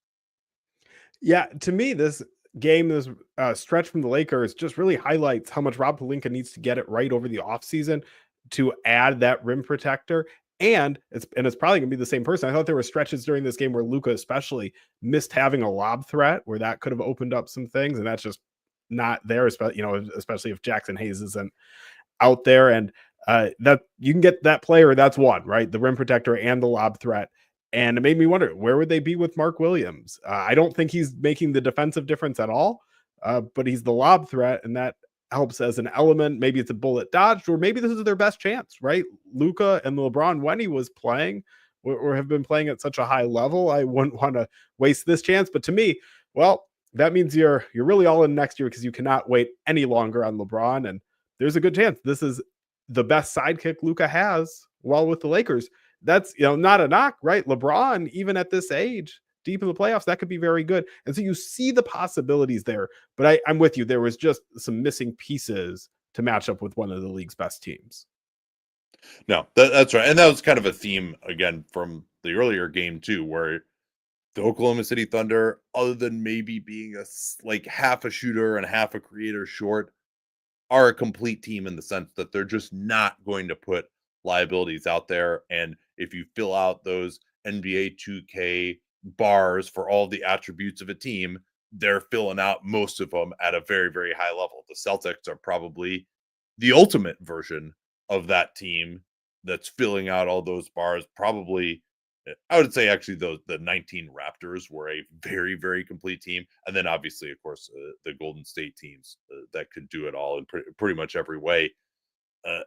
Yeah, to me, this game, this stretch from the Lakers just really highlights how much Rob Pelinka needs to get it right over the offseason to add that rim protector. And it's probably gonna be the same person. I thought there were stretches during this game where Luka especially missed having a lob threat where that could have opened up some things, and that's just not there, especially if Jackson Hayes isn't out there. And that you can get that player, that's one, right? The rim protector and the lob threat. And it made me wonder, where would they be with Mark Williams? I don't think he's making the defensive difference at all, but he's the lob threat, and that helps as an element. Maybe it's a bullet dodged, or maybe this is their best chance, right? Luka and LeBron, when he was playing, or have been playing at such a high level, I wouldn't want to waste this chance. But to me, well, that means you're really all in next year because you cannot wait any longer on LeBron. And there's a good chance this is the best sidekick Luka has while with the Lakers. That's, not a knock, right? LeBron, even at this age, deep in the playoffs, that could be very good. And so you see the possibilities there. But I'm with you. There was just some missing pieces to match up with one of the league's best teams. No, that's right. And that was kind of a theme, again, from the earlier game, too, where the Oklahoma City Thunder, other than maybe being like half a shooter and half a creator short, are a complete team in the sense that they're just not going to put liabilities out there. And if you fill out those NBA 2K bars for all the attributes of a team, they're filling out most of them at a very, very high level. The Celtics are probably the ultimate version of that team that's filling out all those bars. Probably, I would say actually the 19 Raptors were a very, very complete team. And then obviously, of course, the Golden State teams that could do it all in pretty much every way.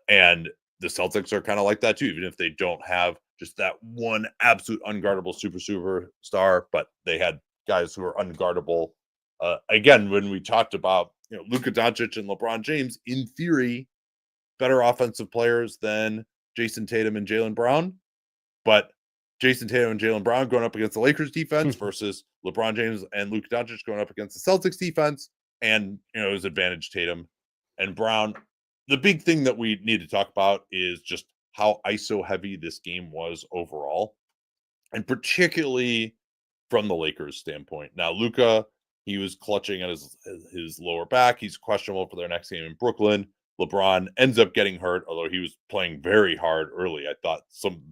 And the Celtics are kind of like that too, even if they don't have just that one absolute unguardable superstar, but they had guys who are unguardable. Again, when we talked about Luka Doncic and LeBron James, in theory, better offensive players than Jason Tatum and Jaylen Brown, but Jason Tatum and Jaylen Brown going up against the Lakers defense versus LeBron James and Luka Doncic going up against the Celtics defense, and it was advantage Tatum and Brown. The big thing that we need to talk about is just how ISO heavy this game was overall, and particularly from the Lakers standpoint. Now, Luka, he was clutching at his lower back. He's questionable for their next game in Brooklyn. LeBron ends up getting hurt, although he was playing very hard early. I thought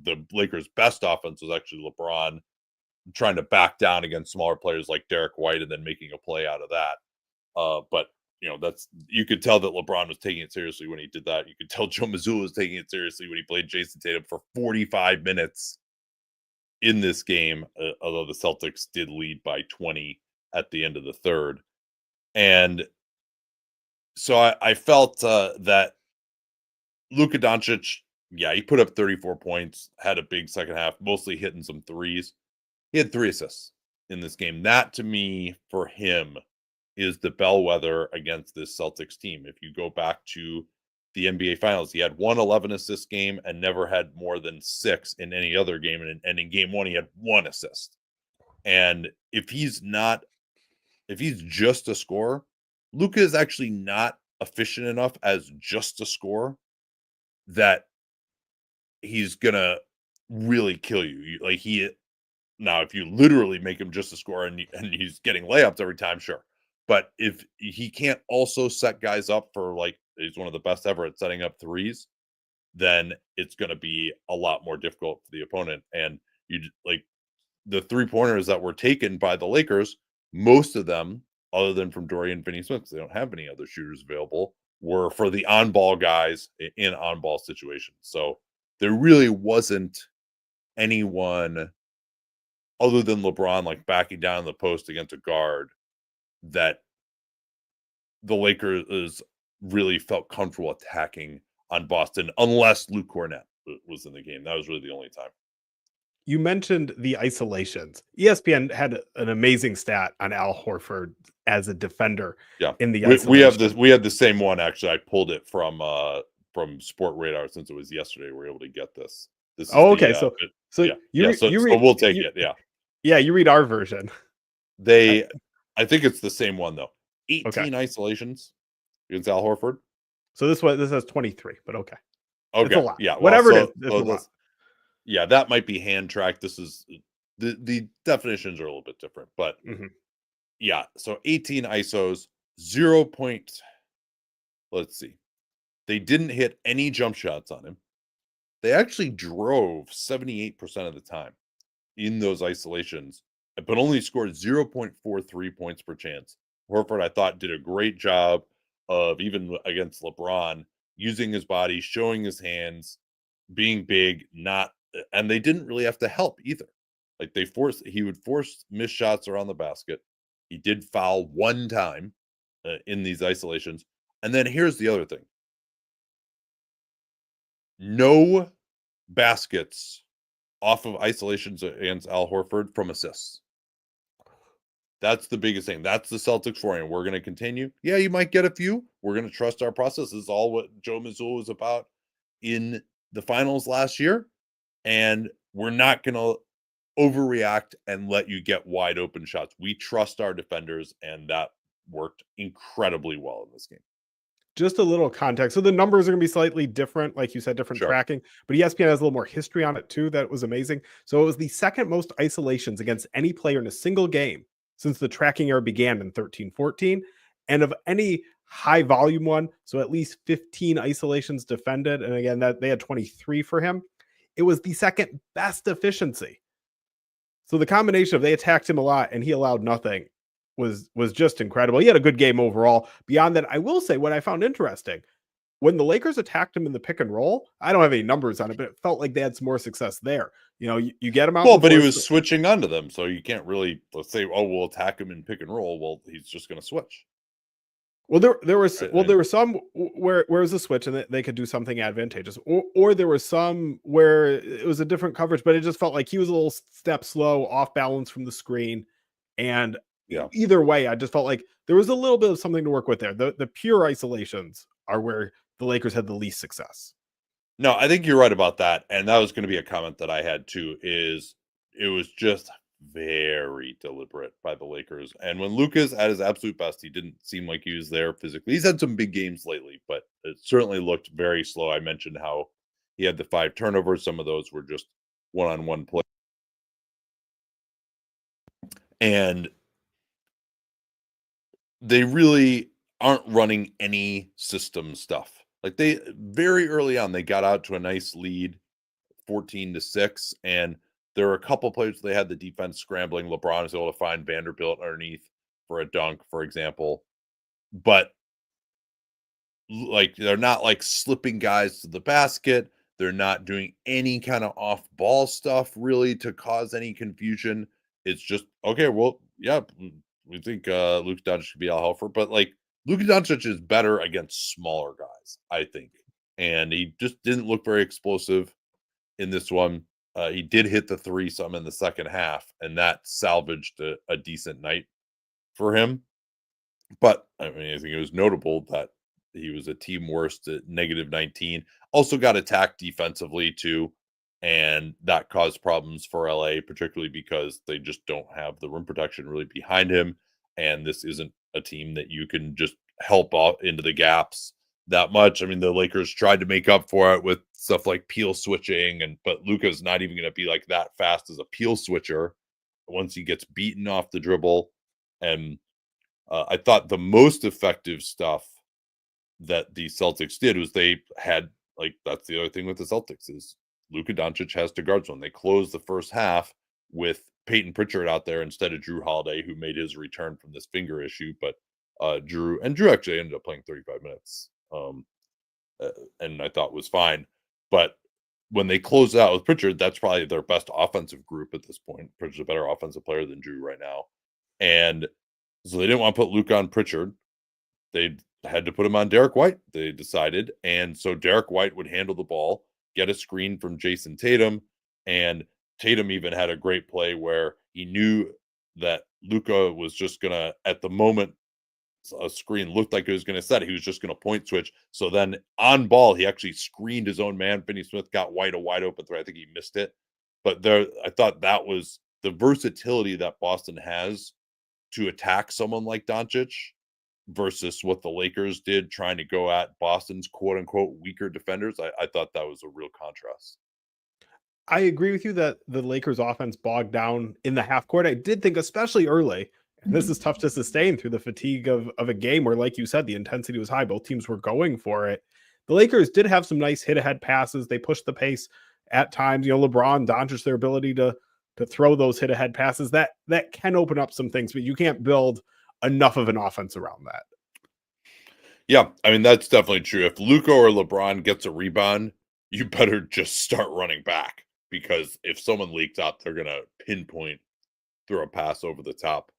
the Lakers' best offense was actually LeBron trying to back down against smaller players like Derek White and then making a play out of that. But you could tell that LeBron was taking it seriously when he did that. You could tell Joe Mazzulla was taking it seriously when he played Jason Tatum for 45 minutes in this game, although the Celtics did lead by 20 at the end of the third. And so I felt that Luka Doncic, he put up 34 points, had a big second half, mostly hitting some threes. He had 3 assists in this game. That, to me, for him, is the bellwether against this Celtics team. If you go back to the NBA Finals, he had 1 11-assist game and never had more than 6 in any other game. And in game 1, he had 1 assist. And if he's just a scorer, Luka is actually not efficient enough as just a scorer that he's gonna really kill you. Now, if you literally make him just a scorer and he's getting layups every time, sure. But if he can't also set guys up for, he's one of the best ever at setting up threes, then it's going to be a lot more difficult for the opponent. And the 3-pointers that were taken by the Lakers, most of them, other than from Dorian Finney-Smith, because they don't have any other shooters available, were for the on-ball guys in on-ball situations. So there really wasn't anyone other than LeBron backing down in the post against a guard that the Lakers really felt comfortable attacking on Boston, unless Luke Cornett was in the game. That was really the only time. You mentioned the isolations. ESPN had an amazing stat on Al Horford as a defender. Yeah, in the we have the same one. Actually, I pulled it from Sport Radar since it was yesterday. We're able to get this. This is okay. So we'll take it. Yeah. Yeah, you read our version. I think it's the same one though. 18 isolations against Al Horford. So this has 23, but okay. Okay. It's a lot. Yeah. Whatever it is. Yeah, that might be hand tracked. This is the definitions are a little bit different, but yeah. So 18 ISOs, 0 point. Let's see. They didn't hit any jump shots on him. They actually drove 78% of the time in those isolations, but only scored 0.43 points per chance. Horford, I thought, did a great job of, even against LeBron, using his body, showing his hands, being big, and they didn't really have to help either. He would force missed shots around the basket. He did foul 1 time in these isolations. And then here's the other thing. No baskets off of isolations against Al Horford from assists. That's the biggest thing. That's the Celtics for you. We're going to continue. Yeah, you might get a few. We're going to trust our process. This is all what Joe Mazzulla was about in the finals last year. And we're not going to overreact and let you get wide open shots. We trust our defenders, and that worked incredibly well in this game. Just a little context. So the numbers are going to be slightly different, like you said, different tracking, but ESPN has a little more history on it too. That was amazing. So it was the second most isolations against any player in a single game since the tracking era began in 13-14, and of any high volume one. So at least 15 isolations defended. And again, that they had 23 for him. It was the second best efficiency. So the combination of they attacked him a lot and he allowed nothing was just incredible. He had a good game overall. Beyond that, I will say what I found interesting. when the Lakers attacked him in the pick and roll, I don't have any numbers on it, but it felt like they had some more success there. You get him out. Well, but he was switching onto them, so you can't really, let's say, oh, we'll attack him in pick and roll. Well, he's just going to switch. Well, there was some where it was a switch and they could do something advantageous, or there was some where it was a different coverage, but it just felt like he was a little step slow, off balance from the screen, and either way, I just felt like there was a little bit of something to work with there. The pure isolations are where the Lakers had the least success. No, I think you're right about that, and that was going to be a comment that I had too. Is it was just very deliberate by the Lakers. And when Luka's at his absolute best, he didn't seem like he was there physically. He's had some big games lately, but it certainly looked very slow. I mentioned how he had the 5 turnovers. Some of those were just one-on-one play. And they really aren't running any system stuff. Like they very early on, they got out to a nice lead, 14-6, and there were a couple plays they had the defense scrambling. LeBron is able to find Vanderbilt underneath for a dunk, for example. But like they're not like slipping guys to the basket. They're not doing any kind of off-ball stuff really to cause any confusion. It's just, okay, well, yeah, we think Luka Doncic should be Al Horford, but like Luka Doncic is better against smaller guys, I think. And he just didn't look very explosive in this one. He did hit the 3 some in the second half, and that salvaged a decent night for him. But I mean, I think it was notable that he was a team worst at -19. Also got attacked defensively too, and that caused problems for LA, particularly because they just don't have the rim protection really behind him. And this isn't a team that you can just help out into the gaps that much. I mean, the Lakers tried to make up for it with stuff like peel switching, but Luka's not even going to be like that fast as a peel switcher once he gets beaten off the dribble. And I thought the most effective stuff that the Celtics did was they had, like, that's the other thing with the Celtics is Luka Doncic has to guard zone. They closed the first half with Peyton Pritchard out there instead of Drew Holiday, who made his return from this finger issue. But Drew actually ended up playing 35 minutes. And I thought was fine. But when they close out with Pritchard, that's probably their best offensive group at this point. Pritchard's a better offensive player than Drew right now. And so they didn't want to put Luka on Pritchard. They had to put him on Derek White, they decided. And so Derek White would handle the ball, get a screen from Jason Tatum. And Tatum even had a great play where he knew that Luka was just going to, at the moment, a screen looked like it was going to set. He was just going to point switch. So then on ball, he actually screened his own man. Finney Smith got White a wide open threat. I think he missed it. But I thought that was the versatility that Boston has to attack someone like Doncic versus what the Lakers did trying to go at Boston's quote unquote weaker defenders. I thought that was a real contrast. I agree with you that the Lakers offense bogged down in the half court. I did think, especially early, and this is tough to sustain through the fatigue of a game where, like you said, the intensity was high. Both teams were going for it. The Lakers did have some nice hit-ahead passes. They pushed the pace at times. LeBron, Doncic, their ability to throw those hit-ahead passes, that can open up some things, but you can't build enough of an offense around that. Yeah, I mean, that's definitely true. If Luka or LeBron gets a rebound, you better just start running back, because if someone leaks out, they're going to pinpoint throw a pass over the top.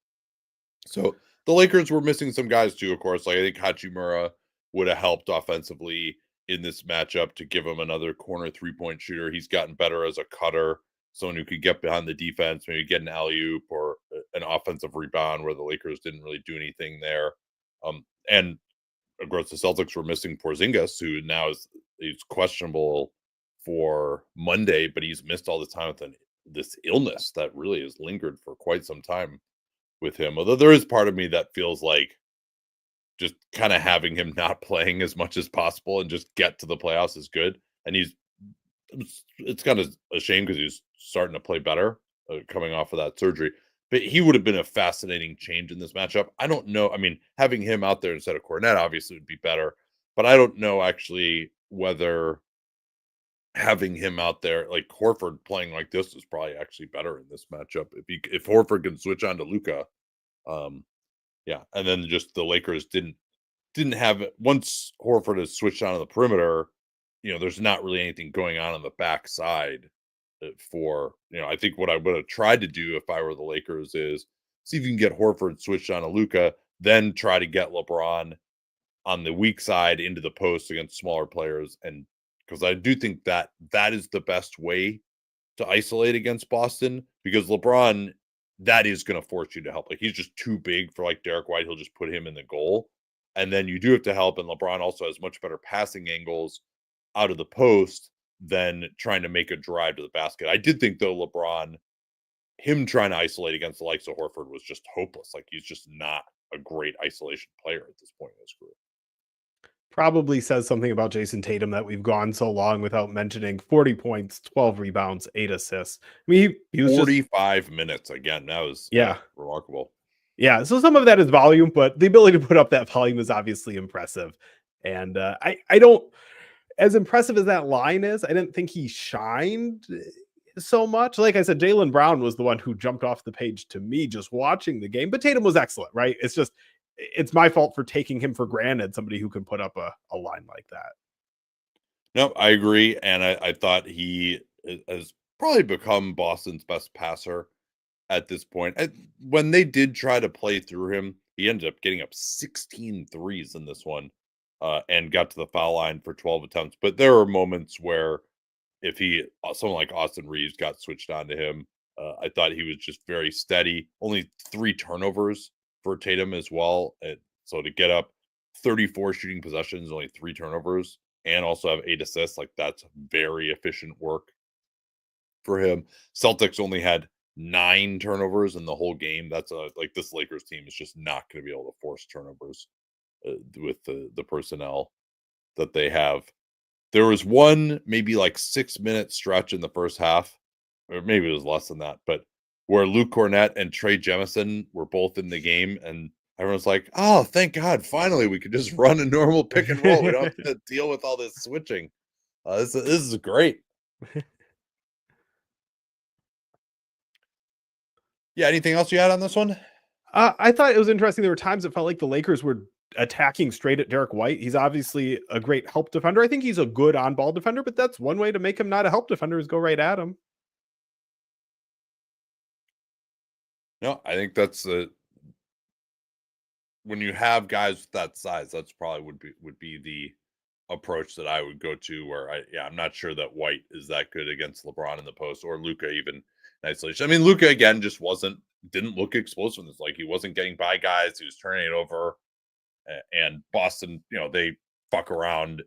So the Lakers were missing some guys too, of course. Like I think Hachimura would have helped offensively in this matchup to give him another corner 3-point shooter. He's gotten better as a cutter, someone who could get behind the defense, maybe get an alley-oop or an offensive rebound where the Lakers didn't really do anything there. And of course, the Celtics were missing Porzingis, who now he's questionable for Monday, but he's missed all the time with this illness that really has lingered for quite some time with him. Although there is part of me that feels like just kind of having him not playing as much as possible and just get to the playoffs is good. And it's kind of a shame because he's starting to play better coming off of that surgery. But he would have been a fascinating change in this matchup. I don't know. I mean, having him out there instead of Cornette obviously would be better. But I don't know actually whether having him out there, like Horford playing like this, is probably actually better in this matchup. If Horford can switch on to Luka, yeah. And then just the Lakers didn't didn't have it once Horford has switched on to the perimeter, there's not really anything going on the backside for, I think what I would have tried to do if I were the Lakers is see if you can get Horford switched on to Luka, then try to get LeBron on the weak side into the post against smaller players. And because I do think that is the best way to isolate against Boston, because LeBron, that is going to force you to help. Like, he's just too big for like Derek White. He'll just put him in the goal. And then you do have to help. And LeBron also has much better passing angles out of the post than trying to make a drive to the basket. I did think, though, LeBron, him trying to isolate against the likes of Horford was just hopeless. Like, he's just not a great isolation player at this point in his career. Probably says something about Jason Tatum that we've gone so long without mentioning 40 points, 12 rebounds, 8 assists. I mean, he was 45 minutes again. That was remarkable. Yeah, so some of that is volume, but the ability to put up that volume is obviously impressive. And I don't, as impressive as that line is, I didn't think he shined so much. Like I said, Jaylen Brown was the one who jumped off the page to me just watching the game, but Tatum was excellent, right? It's my fault for taking him for granted, somebody who can put up a line like that. No, I agree. And I thought he has probably become Boston's best passer at this point. When they did try to play through him, he ended up getting up 16 threes in this one and got to the foul line for 12 attempts. But there were moments where if someone like Austin Reeves got switched on to him, I thought he was just very steady. Only 3 turnovers for Tatum as well. So to get up 34 shooting possessions, only 3 turnovers, and also have 8 assists, like, that's very efficient work for him. Celtics only had 9 turnovers in the whole game. That's like, this Lakers team is just not going to be able to force turnovers with the personnel that they have. There was one maybe like 6-minute stretch in the first half, or maybe it was less than that, but where Luke Cornett and Trey Jemison were both in the game, and everyone's like, "Oh, thank God! Finally, we could just run a normal pick and roll. We don't have to deal with all this switching. This is great." Yeah. Anything else you had on this one? I thought it was interesting. There were times it felt like the Lakers were attacking straight at Derek White. He's obviously a great help defender. I think he's a good on-ball defender, but that's one way to make him not a help defender, is go right at him. No, I think that's when you have guys with that size, that's probably would be the approach that I would go to. Where I'm not sure that White is that good against LeBron in the post, or Luka even in isolation. I mean, Luka again just didn't look explosive. It's like he wasn't getting by guys. He was turning it over. And Boston, they fuck around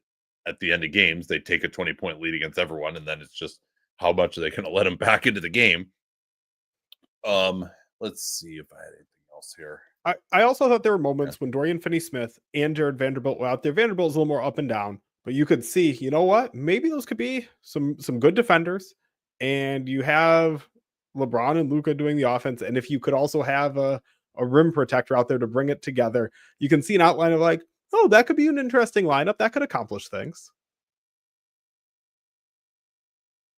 at the end of games. They take a 20-point lead against everyone, and then it's just how much are they going to let them back into the game. Let's see if I had anything else here. I also thought there were moments when Dorian Finney-Smith and Jared Vanderbilt were out there. Vanderbilt's a little more up and down, but you could see, you know what? Maybe those could be some good defenders. And you have LeBron and Luka doing the offense. And if you could also have a rim protector out there to bring it together, you can see an outline of like, oh, that could be an interesting lineup. That could accomplish things.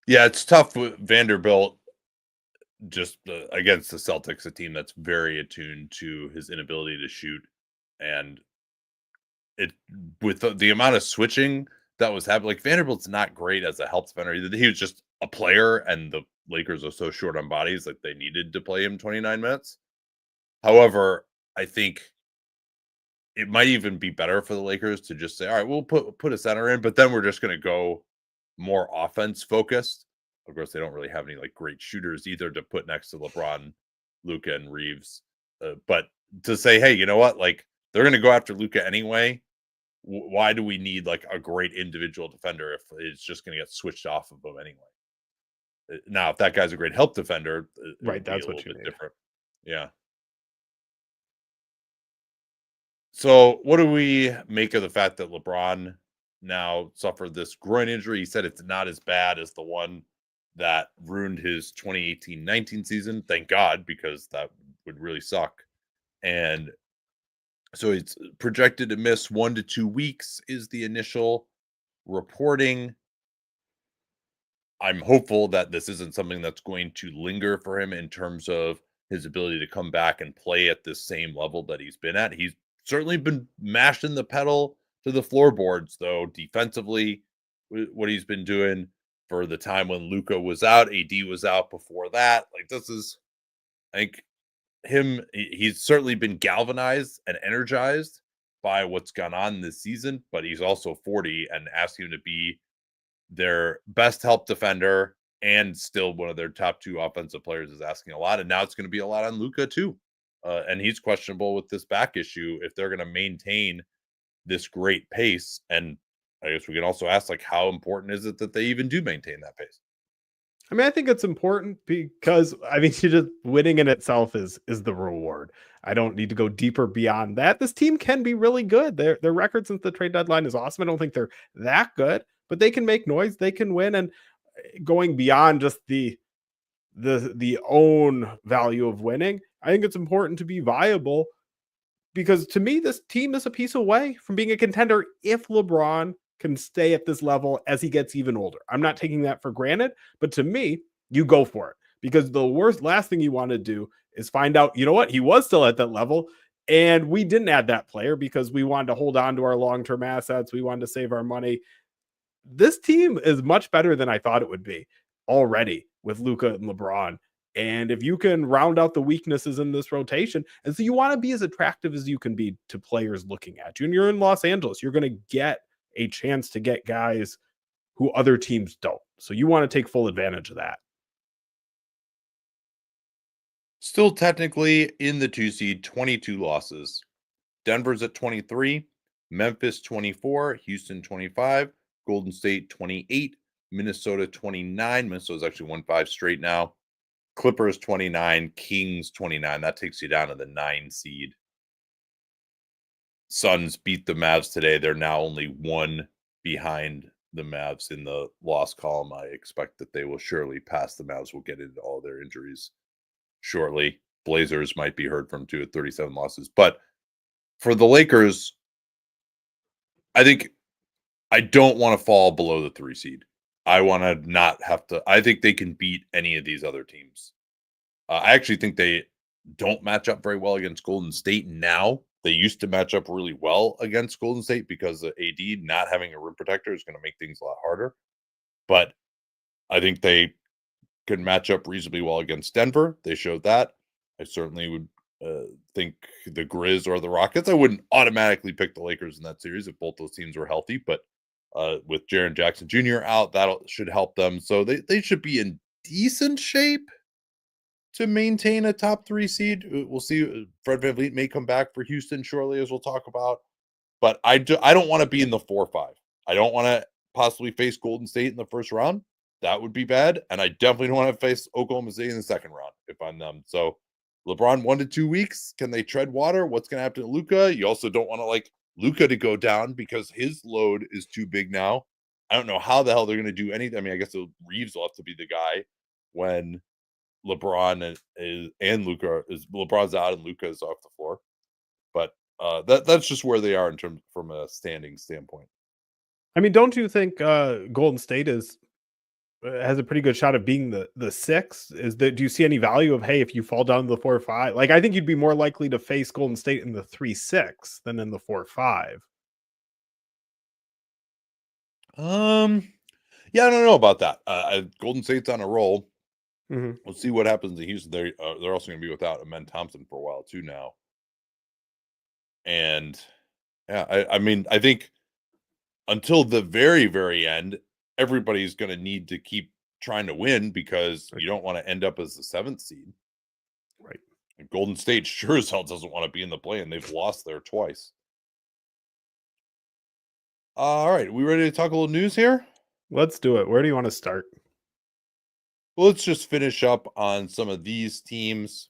Yeah, it's tough with Vanderbilt just against the Celtics, a team that's very attuned to his inability to shoot. And it with the amount of switching that was happening, like, Vanderbilt's not great as a help defender. He was just a player, and the Lakers are so short on bodies that they needed to play him 29 minutes. However, I think it might even be better for the Lakers to just say, all right, we'll put a center in, but then we're just going to go more offense focused. Of course, they don't really have any like great shooters either to put next to LeBron, Luka, and Reeves. But to say, hey, you know what? Like, they're going to go after Luka anyway. Why do we need like a great individual defender if it's just going to get switched off of him anyway? Now, if that guy's a great help defender, right, that's what you need. Different. Yeah. So, what do we make of the fact that LeBron now suffered this groin injury? He said it's not as bad as the one that ruined his 2018-19 season. Thank God, because that would really suck. And so it's projected to miss 1 to 2 weeks is the initial reporting. I'm hopeful that this isn't something that's going to linger for him in terms of his ability to come back and play at the same level that he's been at. He's certainly been mashing the pedal to the floorboards, though, defensively, what he's been doing for the time when Luka was out, AD was out before that. Like, this is, I think, he's certainly been galvanized and energized by what's gone on this season, but he's also 40, and asking him to be their best help defender and still one of their top 2 offensive players is asking a lot. And now it's going to be a lot on Luka too. And he's questionable with this back issue if they're going to maintain this great pace. And I guess we can also ask, like, how important is it that they even do maintain that pace? I mean, I think it's important because I mean, you just winning in itself is the reward. I don't need to go deeper beyond that. This team can be really good. Their record since the trade deadline is awesome. I don't think they're that good, but they can make noise. They can win, and going beyond just the own value of winning, I think it's important to be viable, because to me, this team is a piece away from being a contender if LeBron can stay at this level as he gets even older. I'm not taking that for granted, but to me, you go for it, because the last thing you want to do is find out, you know what, he was still at that level and we didn't add that player because we wanted to hold on to our long-term assets. We wanted to save our money. This team is much better than I thought it would be already with Luka and LeBron. And if you can round out the weaknesses in this rotation, and so you want to be as attractive as you can be to players looking at you, and you're in Los Angeles, you're going to get a chance to get guys who other teams don't. So you want to take full advantage of that. Still technically in the 2 seed, 22 losses. Denver's at 23, Memphis 24, Houston 25, Golden State 28, Minnesota 29. Minnesota's actually won 5 straight now. Clippers 29, Kings 29. That takes you down to the 9 seed. Suns beat the Mavs today. They're now only 1 behind the Mavs in the loss column. I expect that they will surely pass the Mavs. We'll get into all their injuries shortly. Blazers might be heard from too at 37 losses. But for the Lakers, I think I don't want to fall below the 3 seed. I want to not have to. I think they can beat any of these other teams. I actually think they don't match up very well against Golden State now. They used to match up really well against Golden State because of AD not having a rim protector is going to make things a lot harder. But I think they can match up reasonably well against Denver. They showed that. I certainly would think the Grizz or the Rockets. I wouldn't automatically pick the Lakers in that series if both those teams were healthy, but with Jaren Jackson Jr. out, that should help them. So they should be in decent shape to maintain a top 3 seed. We'll see. Fred VanVleet may come back for Houston shortly, as we'll talk about. But I don't want to be in the 4-5. I don't want to possibly face Golden State in the first round. That would be bad. And I definitely don't want to face Oklahoma City in the second round if I'm them. So LeBron 1 to 2 weeks. Can they tread water? What's going to happen to Luka? You also don't want to Luka to go down because his load is too big now. I don't know how the hell they're going to do anything. I mean, I guess Reeves will have to be the guy when LeBron and Luka is LeBron's out and Luka is off the floor. But that's just where they are in terms from a standing standpoint. I mean, don't you think Golden State has a pretty good shot of being the 6? Do you see any value of, hey, if you fall down to the 4-5? I think you'd be more likely to face Golden State in the 3-6 than in the 4-5. Yeah, I don't know about that. Golden State's on a roll. Mm-hmm. We'll see what happens in Houston. They're also going to be without Amen Thompson for a while too now. And yeah, I mean, I think until the very, very end, everybody's going to need to keep trying to win because you don't want to end up as the 7th seed. Right. And Golden State sure as hell doesn't want to be in the play, and they've lost there twice. All right. We ready to talk a little news here? Let's do it. Where do you want to start? Well, let's just finish up on some of these teams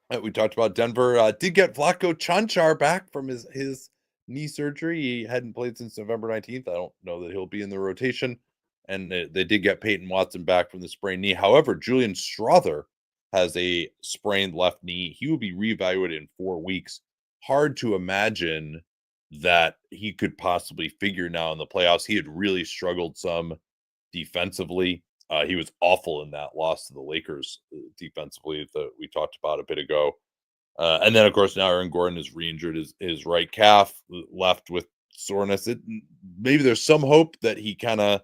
that we talked about. Denver did get Vlatko Čančar back from his knee surgery. He hadn't played since November 19th. I don't know that he'll be in the rotation. And they did get Peyton Watson back from the sprained knee. However, Julian Strawther has a sprained left knee. He will be reevaluated in 4 weeks. Hard to imagine that he could possibly figure now in the playoffs. He had really struggled some defensively. He was awful in that loss to the Lakers defensively that we talked about a bit ago. And then, of course, now Aaron Gordon is re-injured his right calf, left with soreness. Maybe there's some hope that he kind of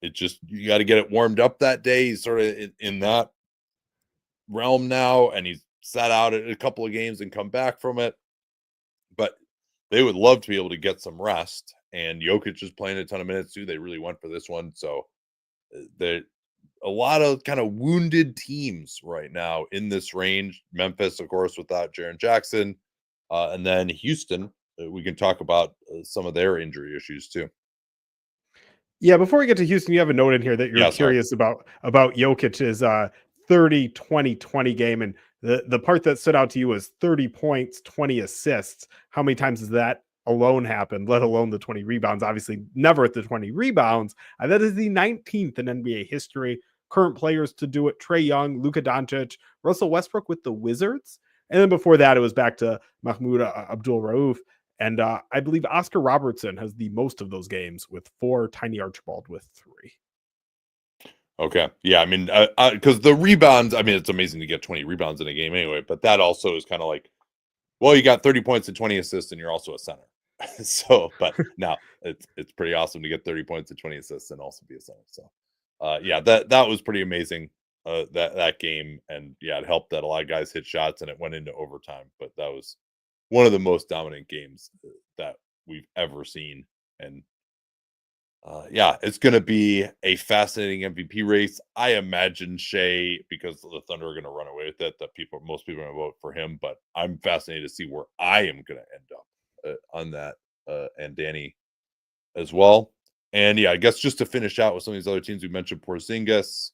you got to get it warmed up that day. He's sort of in that realm now, and he's sat out a couple of games and come back from it. But they would love to be able to get some rest. And Jokic is playing a ton of minutes too. They really went for this one. So there a lot of kind of wounded teams right now in this range. Memphis, of course, without Jaren Jackson. And then Houston, we can talk about some of their injury issues too. Yeah, before we get to Houston, you have a note in here that you're Yeah, sorry. curious about Jokic's 30-20-20 game. And the part that stood out to you was 30 points, 20 assists. How many times has that alone happened, let alone the 20 rebounds? Obviously, never at the 20 rebounds. That is the 19th in NBA history. Current players to do it: Trae Young, Luka Doncic, Russell Westbrook with the Wizards. And then before that, it was back to Mahmoud Abdul-Rauf. And I believe Oscar Robertson has the most of those games with 4, Tiny Archibald with 3. Okay. Yeah. I mean, because the rebounds, I mean, it's amazing to get 20 rebounds in a game anyway, but that also is kind of like, well, you got 30 points and 20 assists, and you're also a center. So, but now it's pretty awesome to get 30 points and 20 assists and also be a center. So, yeah, that was pretty amazing. That game, and yeah, it helped that a lot of guys hit shots and it went into overtime. But that was one of the most dominant games that we've ever seen. And yeah, it's going to be a fascinating MVP race. I imagine Shai, because the Thunder are going to run away with it, that most people are going to vote for him. But I'm fascinated to see where I am going to end up on that, and Danny as well. And yeah, I guess just to finish out with some of these other teams we mentioned, Porzingis,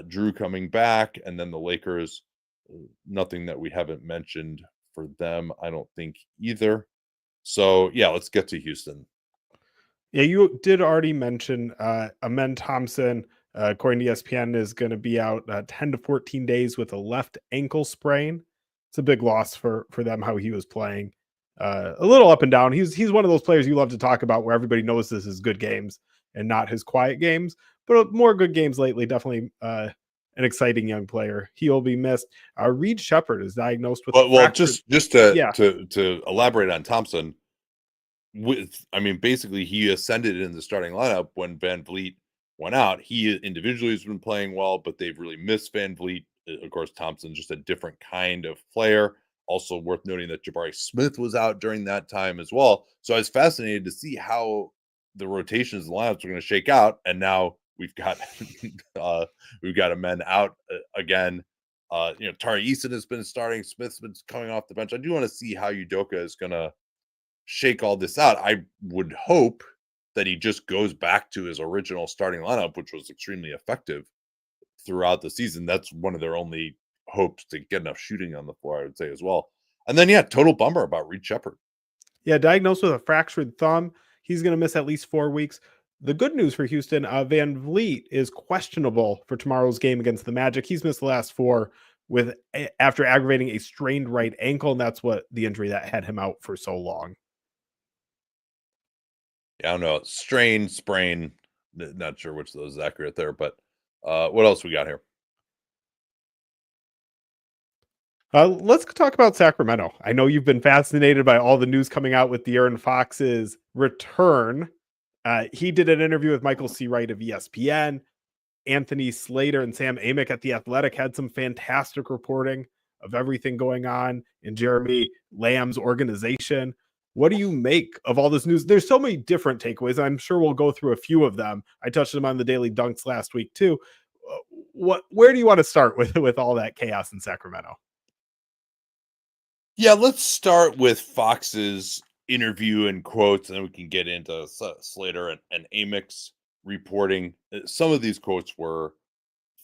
Drew coming back, and then the Lakers. Nothing that we haven't mentioned for them, I don't think either. So yeah, let's get to Houston. Yeah, you did already mention Amen Thompson, according to ESPN, is going to be out 10 to 14 days with a left ankle sprain. It's a big loss for them, how he was playing. A little up and down. He's one of those players you love to talk about where everybody knows this is good games and not his quiet games, but more good games lately. Definitely an exciting young player. He will be missed. Reed Shepard is diagnosed with Well, fractured. just to elaborate on Thompson, I mean, basically he ascended in the starting lineup when Van Vliet went out. He individually has been playing well, but they've really missed Van Vliet. Of course, Thompson's just a different kind of player. Also worth noting that Jabari Smith was out during that time as well. So I was fascinated to see how the rotations and lineups are going to shake out. And now we've got a men out again. Tari Eason has been starting. Smith's been coming off the bench. I do want to see how Udoka is going to shake all this out. I would hope that he just goes back to his original starting lineup, which was extremely effective throughout the season. That's one of their only hopes to get enough shooting on the floor, I would say as well. And then, yeah, total bummer about Reed Shepard. Yeah, diagnosed with a fractured thumb. He's going to miss at least 4 weeks. The good news for Houston, Van Vliet is questionable for tomorrow's game against the Magic. He's missed the last 4 after aggravating a strained right ankle, and that's what the injury that had him out for so long. Yeah, I don't know. Strain, sprain, not sure which of those is accurate there, but what else we got here? Let's talk about Sacramento. I know you've been fascinated by all the news coming out with De'Aaron Fox's return. He did an interview with Michael C. Wright of ESPN. Anthony Slater and Sam Amick at The Athletic had some fantastic reporting of everything going on in Jeremy Lamb's organization. What do you make of all this news? There's so many different takeaways. I'm sure we'll go through a few of them. I touched them on the Daily Dunks last week too. Where do you want to start with all that chaos in Sacramento? Yeah, let's start with Fox's interview and quotes, and then we can get into Slater and Amick's reporting. Some of these quotes were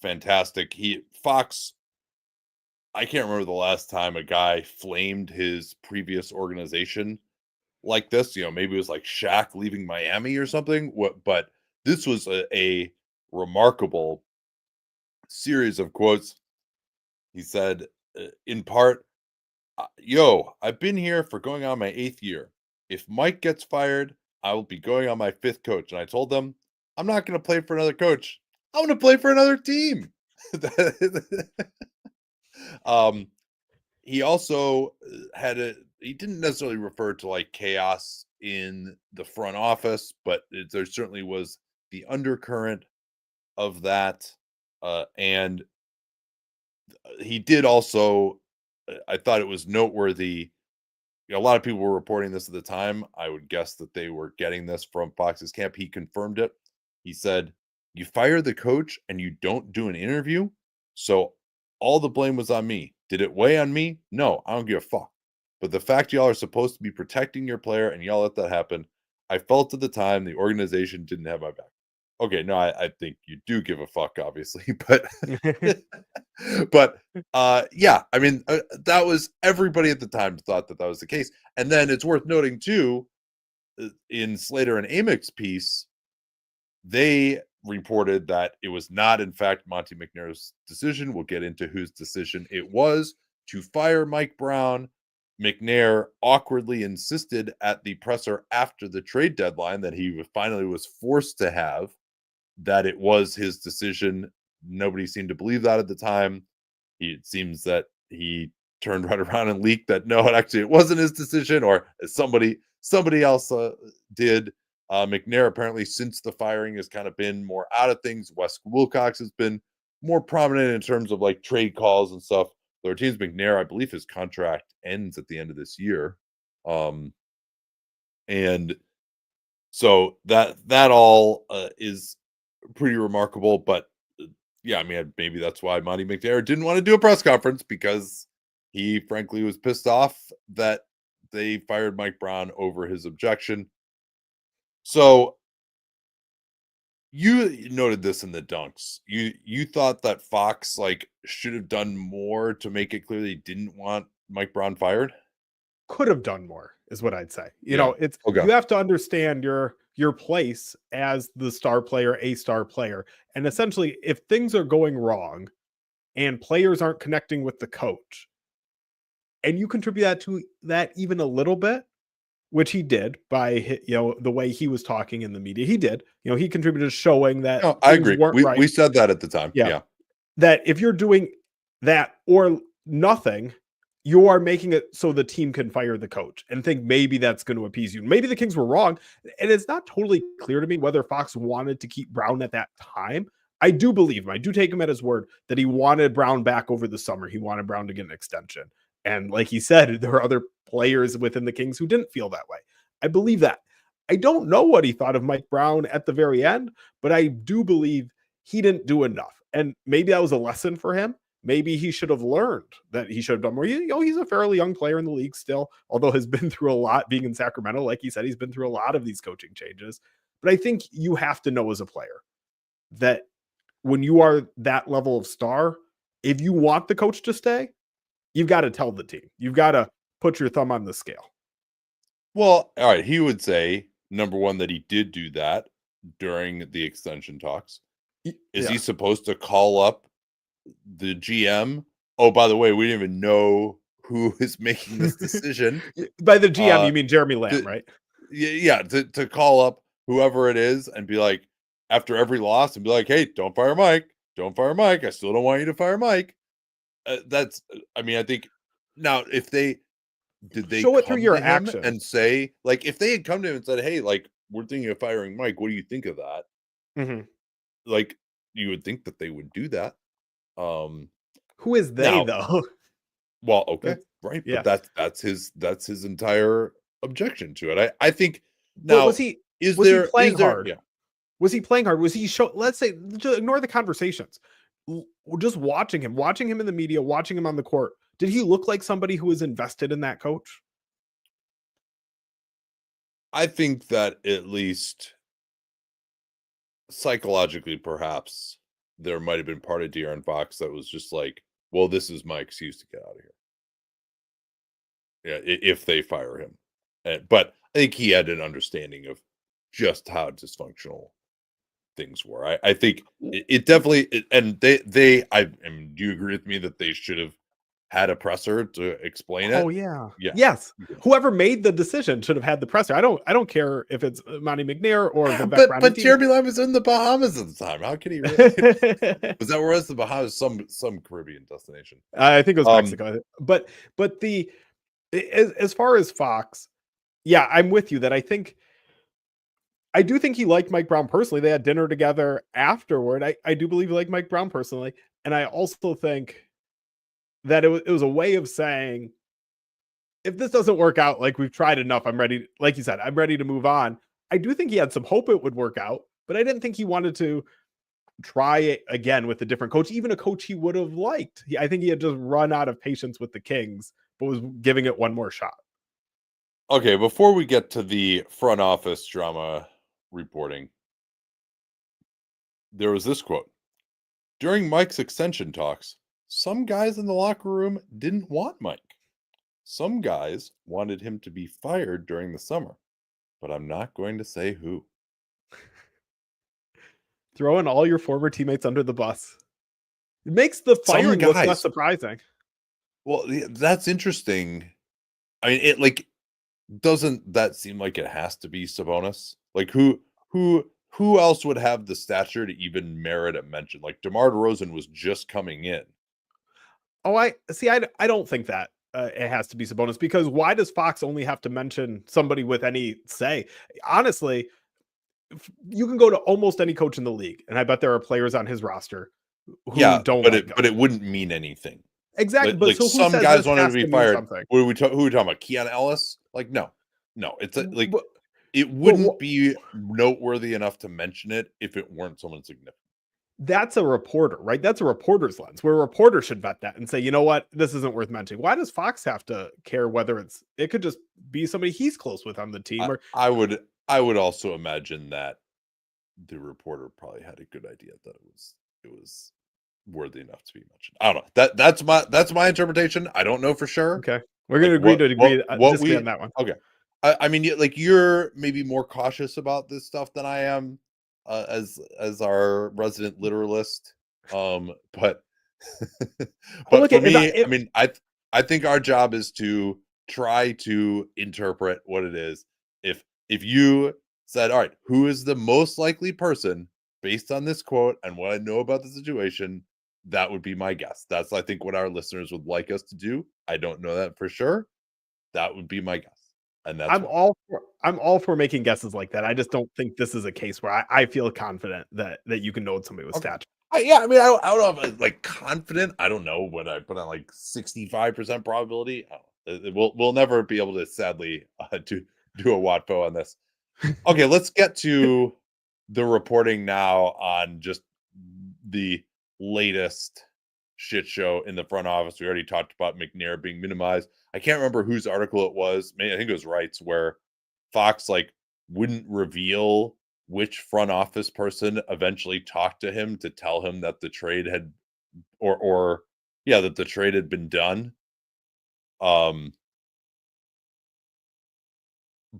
fantastic. Fox, I can't remember the last time a guy flamed his previous organization like this. Maybe it was like Shaq leaving Miami or something. But this was a remarkable series of quotes. He said, in part, yo, I've been here for going on my 8th year. If Mike gets fired, I will be going on my 5th coach. And I told them, I'm not going to play for another coach. I'm going to play for another team. he also he didn't necessarily refer to like chaos in the front office, but there certainly was the undercurrent of that. And he did also, I thought it was noteworthy. A lot of people were reporting this at the time. I would guess that they were getting this from Fox's camp. He confirmed it. He said, "You fire the coach and you don't do an interview. So all the blame was on me. Did it weigh on me? No, I don't give a fuck. But the fact y'all are supposed to be protecting your player and y'all let that happen, I felt at the time the organization didn't have my back." Okay, no, I think you do give a fuck, obviously, but but yeah, I mean, that was everybody at the time thought that was the case. And then it's worth noting too, in Slater and Amick's piece, they reported that it was not, in fact, Monty McNair's decision. We'll get into whose decision it was to fire Mike Brown. McNair awkwardly insisted at the presser after the trade deadline that he finally was forced to have, that it was his decision. Nobody seemed to believe that at the time. It seems that he turned right around and leaked that no, it wasn't his decision, or somebody else did. McNair apparently, since the firing, has kind of been more out of things. Wes Wilcox has been more prominent in terms of like trade calls and stuff. There are teams. McNair, I believe his contract ends at the end of this year. And so that all is pretty remarkable. But yeah, I mean, maybe that's why Monty McNair didn't want to do a press conference, because he frankly was pissed off that they fired Mike Brown over his objection. So you noted this in the dunks. You thought that Fox like should have done more to make it clear they didn't want Mike Brown fired? Could have done more is what I'd say. You Yeah. know, it's Okay. you have to understand your place as the star player, a star player. And essentially, if things are going wrong and players aren't connecting with the coach, and you contribute that to that even a little bit, which he did by the way he was talking in the media, he did. He contributed to showing that No, I things agree. weren't right. We said that at the time. Yeah. Yeah. That if you're doing that or nothing, you are making it so the team can fire the coach and think maybe that's going to appease you. Maybe the Kings were wrong. And it's not totally clear to me whether Fox wanted to keep Brown at that time. I do believe him. I do take him at his word that he wanted Brown back over the summer. He wanted Brown to get an extension. And like he said, there are other players within the Kings who didn't feel that way. I believe that. I don't know what he thought of Mike Brown at the very end, but I do believe he didn't do enough. And maybe that was a lesson for him. Maybe he should have learned that he should have done more. He's a fairly young player in the league still, although has been through a lot being in Sacramento. Like he said, he's been through a lot of these coaching changes. But I think you have to know as a player that when you are that level of star, if you want the coach to stay, you've got to tell the team. You've got to put your thumb on the scale. Well, all right. He would say, number one, that he did do that during the extension talks. Is he supposed to call up the GM? Oh, by the way, we didn't even know who is making this decision. By the GM, you mean Jeremy Lamb, right? Yeah, to call up whoever it is and be like, after every loss, and be like, hey, don't fire Mike. Don't fire Mike. I still don't want you to fire Mike. I mean, I think now if did they show it through your actions and say, like, if they had come to him and said, hey, like, we're thinking of firing Mike, what do you think of that? Mm-hmm. Like, you would think that they would do that. Who is they though? Well, okay, right, yeah. but that's his entire objection to it. I think now was he playing hard? Yeah. Was he playing hard? Was he let's say, just ignore the conversations. Just watching him in the media, watching him on the court. Did he look like somebody who was invested in that coach? I think that at least psychologically, perhaps there might have been part of De'Aaron Fox that was just like, well, this is my excuse to get out of here. Yeah, if they fire him. But I think he had an understanding of just how dysfunctional things were. I think it definitely, and I mean, do you agree with me that they should have had a presser to explain it. Oh yeah. Yeah. Yes. Whoever made the decision should have had the presser. I don't care if it's Monty McNair or Vivek But Ranati. Jeremy Lamb was in the Bahamas at the time. How can he really? Was that where was the Bahamas? Some Caribbean destination. I think it was Mexico. But the as far as Fox, yeah, I'm with you that I do think he liked Mike Brown personally. They had dinner together afterward. I do believe he liked Mike Brown personally. And I also think that it was a way of saying, if this doesn't work out, like we've tried enough, I'm ready. Like you said, I'm ready to move on. I do think he had some hope it would work out, but I didn't think he wanted to try it again with a different coach, even a coach he would have liked. I think he had just run out of patience with the Kings, but was giving it one more shot. Okay, before we get to the front office drama reporting, there was this quote. During Mike's extension talks, some guys in the locker room didn't want Mike. Some guys wanted him to be fired during the summer, but I'm not going to say who. Throwing all your former teammates under the bus. It makes the firing look less surprising. Well, that's interesting. I mean, it like doesn't that seem like it has to be Sabonis? Like who else would have the stature to even merit a mention? Like DeMar DeRozan was just coming in. Oh, I see. I don't think that it has to be Sabonis, because why does Fox only have to mention somebody with any say? Honestly, you can go to almost any coach in the league, and I bet there are players on his roster who don't. But it wouldn't mean anything. Exactly. But but like so some guys wanted to be fired. Who are we talking about? Keon Ellis? Like no. It's like it wouldn't be noteworthy enough to mention it if it weren't someone significant. That's a reporter, right? That's a reporter's lens, where a reporter should vet that and say, you know what, this isn't worth mentioning. Why does Fox have to care whether it could just be somebody he's close with on the team? I would also imagine that the reporter probably had a good idea that it was worthy enough to be mentioned. I don't know. That's my interpretation. I don't know for sure. Okay, we're going to agree to agree on that one. Okay, I mean, like you're maybe more cautious about this stuff than I am, as our resident literalist. But but for me, I mean, I think our job is to try to interpret what it is. If you said, all right, who is the most likely person based on this quote and what I know about the situation, that would be my guess. That's, I think, what our listeners would like us to do. I don't know that for sure. That would be my guess. And that's I'm all for making guesses like that. I just don't think this is a case where I feel confident that you can know somebody with stature. Yeah, I mean, I don't know if I'm like confident. I don't know what I put on like 65% probability. We'll never be able to sadly do a Watpo on this. Okay, let's get to the reporting now on just the latest shit show in the front office. We already talked about McNair being minimized. I can't remember whose article it was. I think it was Wright's, where Fox like wouldn't reveal which front office person eventually talked to him to tell him that the trade had that the trade had been done.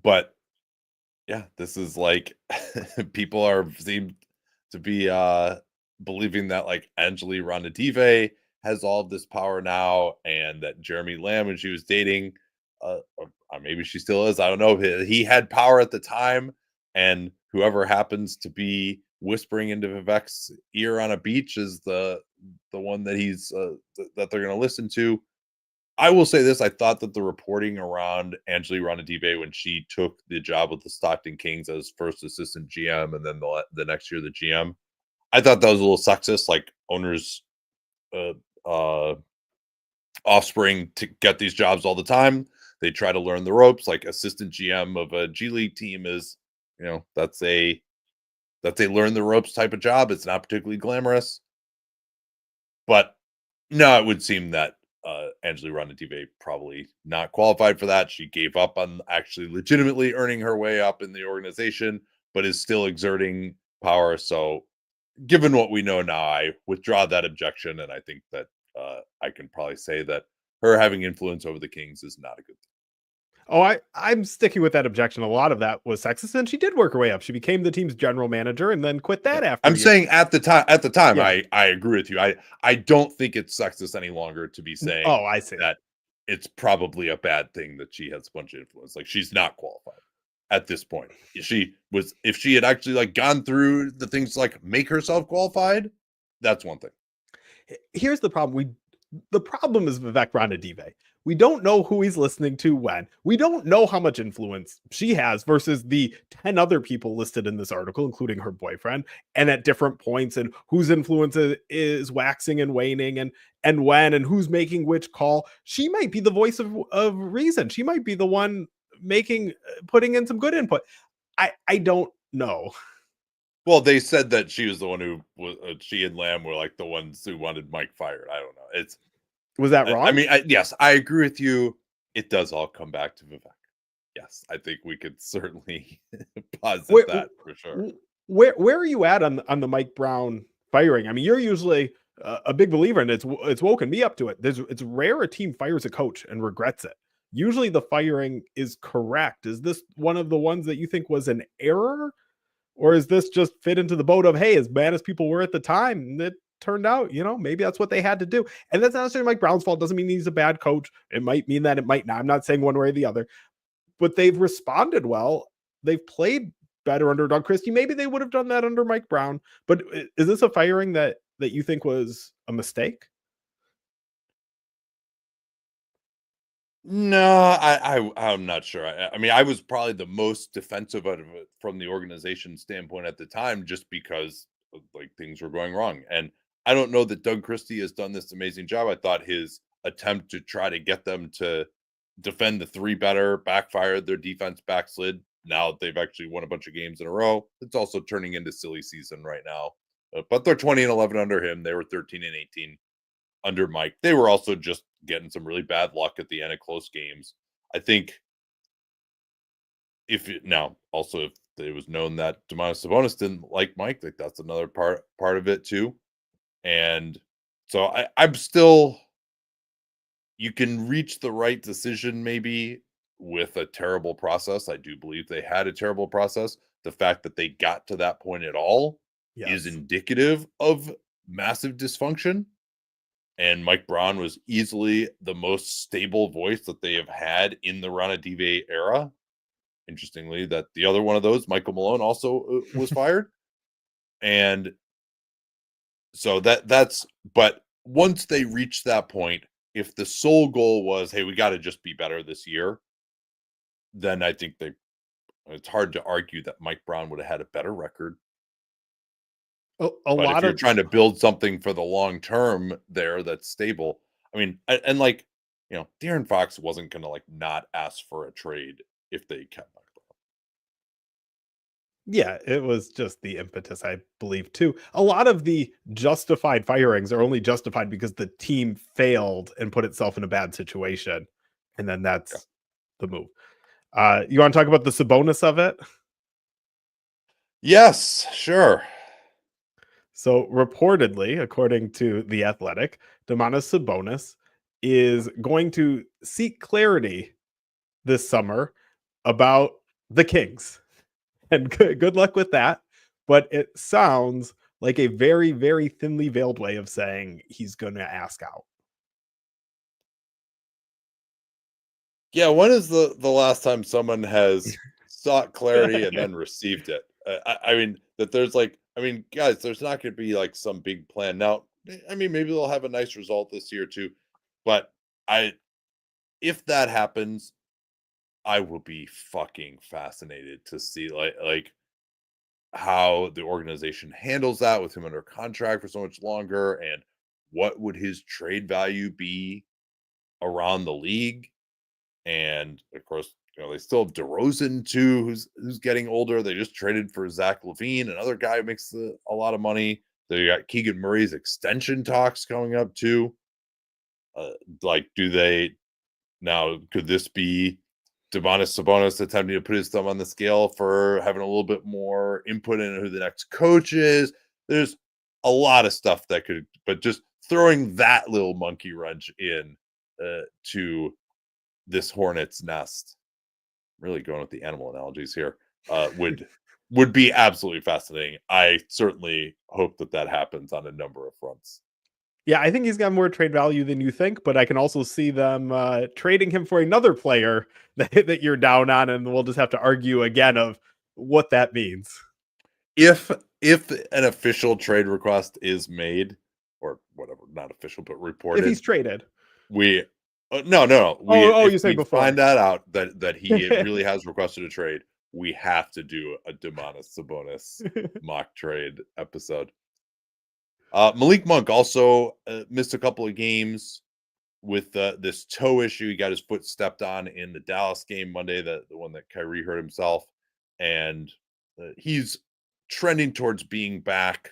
But yeah, this is like people seem to be believing that like Angeli Ronadive has all of this power now, and that Jeremy Lamb, when she was dating, or maybe she still is, I don't know, he had power at the time, and whoever happens to be whispering into Vivek's ear on a beach is the one that he's that they're going to listen to. I will say this: I thought that the reporting around Angeli Ronadive when she took the job with the Stockton Kings as first assistant GM, and then the next year the GM, I thought that was a little sexist. Like owners, offspring to get these jobs all the time. They try to learn the ropes. Like assistant GM of a G League team is, that's a learn the ropes type of job. It's not particularly glamorous, but no, it would seem that Angeli Ronadive probably not qualified for that. She gave up on actually legitimately earning her way up in the organization, but is still exerting power. So given what we know now, I withdraw that objection. And I think that I can probably say that her having influence over the Kings is not a good thing. Oh, I'm sticking with that objection. A lot of that was sexist, and she did work her way up. She became the team's general manager and then quit Yeah. that after I'm a year. saying at the time, Yeah. I agree with you. I don't think it's sexist any longer to be saying Oh, I see. that it's probably a bad thing that she has a bunch of influence. Like, she's not qualified at this point. If she had actually like gone through the things to, like, make herself qualified, that's one thing. Here's the problem. The problem is Vivek Ranadive. We don't know who he's listening to when. We don't know how much influence she has versus the 10 other people listed in this article, including her boyfriend, and at different points, and whose influence is waxing and waning, and when, and who's making which call. She might be the voice of reason. She might be the one putting in some good input. I don't know. Well, they said that she was the one who was she and Lamb were like the ones who wanted Mike fired. I don't know. Was that wrong? I mean, yes, I agree with you. It does all come back to Vivek. Yes, I think we could certainly posit that for sure. Where are you at on the Mike Brown firing? I mean, you're usually a big believer, and it's woken me up to it. It's rare a team fires a coach and regrets it. Usually, the firing is correct. Is this one of the ones that you think was an error, or is this just fit into the boat of, hey, as bad as people were at the time, it turned out, maybe that's what they had to do, and that's not necessarily Mike Brown's fault. Doesn't mean he's a bad coach. It might mean that, it might not. I'm not saying one way or the other, but they've responded well. They've played better under Doug Christie. Maybe they would have done that under Mike Brown. But is this a firing that you think was a mistake? No, I'm not sure. I mean, I was probably the most defensive out of it from the organization standpoint at the time, just because like things were going wrong. And I don't know that Doug Christie has done this amazing job. I thought his attempt to try to get them to defend the three better backfired. Their defense backslid. Now they've actually won a bunch of games in a row. It's also turning into silly season right now. But they're 20-11 under him. They were 13-18 under Mike. They were also just getting some really bad luck at the end of close games. I think if it was known that Domantas Sabonis didn't like Mike, like that's another part of it too. And so I'm still, you can reach the right decision maybe with a terrible process. I do believe they had a terrible process. The fact that they got to that point at all is Yes. indicative of massive dysfunction. And Mike Brown was easily the most stable voice that they have had in the Ranadive era. Interestingly, that the other one of those, Michael Malone, also was fired. And so but once they reached that point, if the sole goal was, hey, we got to just be better this year, then I think it's hard to argue that Mike Brown would have had a better record. A But if lot you're of trying to build something for the long term there that's stable, I mean, and like, De'Aaron Fox wasn't going to like not ask for a trade if they kept Mike Brown. Yeah, it was just the impetus, I believe, too. A lot of the justified firings are only justified because the team failed and put itself in a bad situation, and then Yeah. that's the move. You want to talk about the Sabonis of it? Yes, sure. So reportedly, according to The Athletic, Domantas Sabonis is going to seek clarity this summer about the Kings. And good luck with that. But it sounds like a very, very thinly veiled way of saying he's going to ask out. Yeah, when is the last time someone has sought clarity and then received it? I mean, that there's like, I mean, guys, there's not going to be like some big plan. Now, I mean, maybe they'll have a nice result this year too, but if that happens, I will be fucking fascinated to see like how the organization handles that with him under contract for so much longer, and what would his trade value be around the league. And of course, they still have DeRozan too, who's getting older. They just traded for Zach LaVine, another guy who makes a lot of money. They got Keegan Murray's extension talks coming up too. Like, could this be Domantas Sabonis attempting to put his thumb on the scale for having a little bit more input in who the next coach is? There's a lot of stuff that could, but just throwing that little monkey wrench in to this hornet's nest really going with the animal analogies here, would be absolutely fascinating. I certainly hope that happens on a number of fronts. Yeah, I think he's got more trade value than you think, but I can also see them trading him for another player that you're down on, and we'll just have to argue again of what that means. If an official trade request is made, or whatever, not official but If he's reported, traded. we no, You if say we before. find that out that he really has requested a trade, we have to do a Domantas Sabonis mock trade episode. Malik Monk also missed a couple of games with this toe issue. He got his foot stepped on in the Dallas game Monday, the one that Kyrie hurt himself, and he's trending towards being back,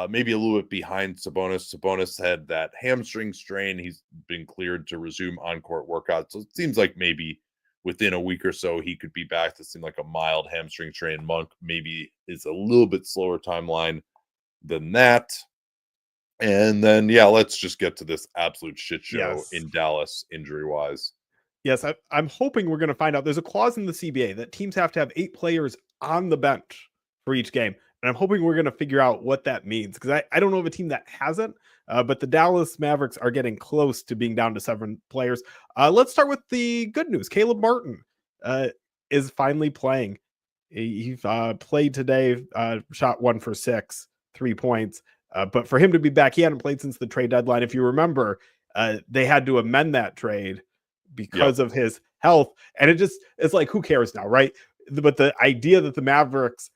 maybe a little bit behind Sabonis. Sabonis had that hamstring strain. He's been cleared to resume on-court workouts, so it seems like maybe within a week or so he could be back. This seemed like a mild hamstring strain. Monk maybe is a little bit slower timeline than that. And then, yeah, let's just get to this absolute shit show in Dallas injury-wise. Yes, I'm hoping we're going to find out. There's a clause in the CBA that teams have to have 8 players on the bench for each game. And I'm hoping we're going to figure out what that means, because I don't know of a team that hasn't, but the Dallas Mavericks are getting close to being down to 7 players. Let's start with the good news. Caleb Martin is finally playing. He played today, shot 1 for 6, 3 points. But for him to be back, he hadn't played since the trade deadline. If you remember, they had to amend that trade because of his health. And it's like, who cares now, right? But the idea that the Mavericks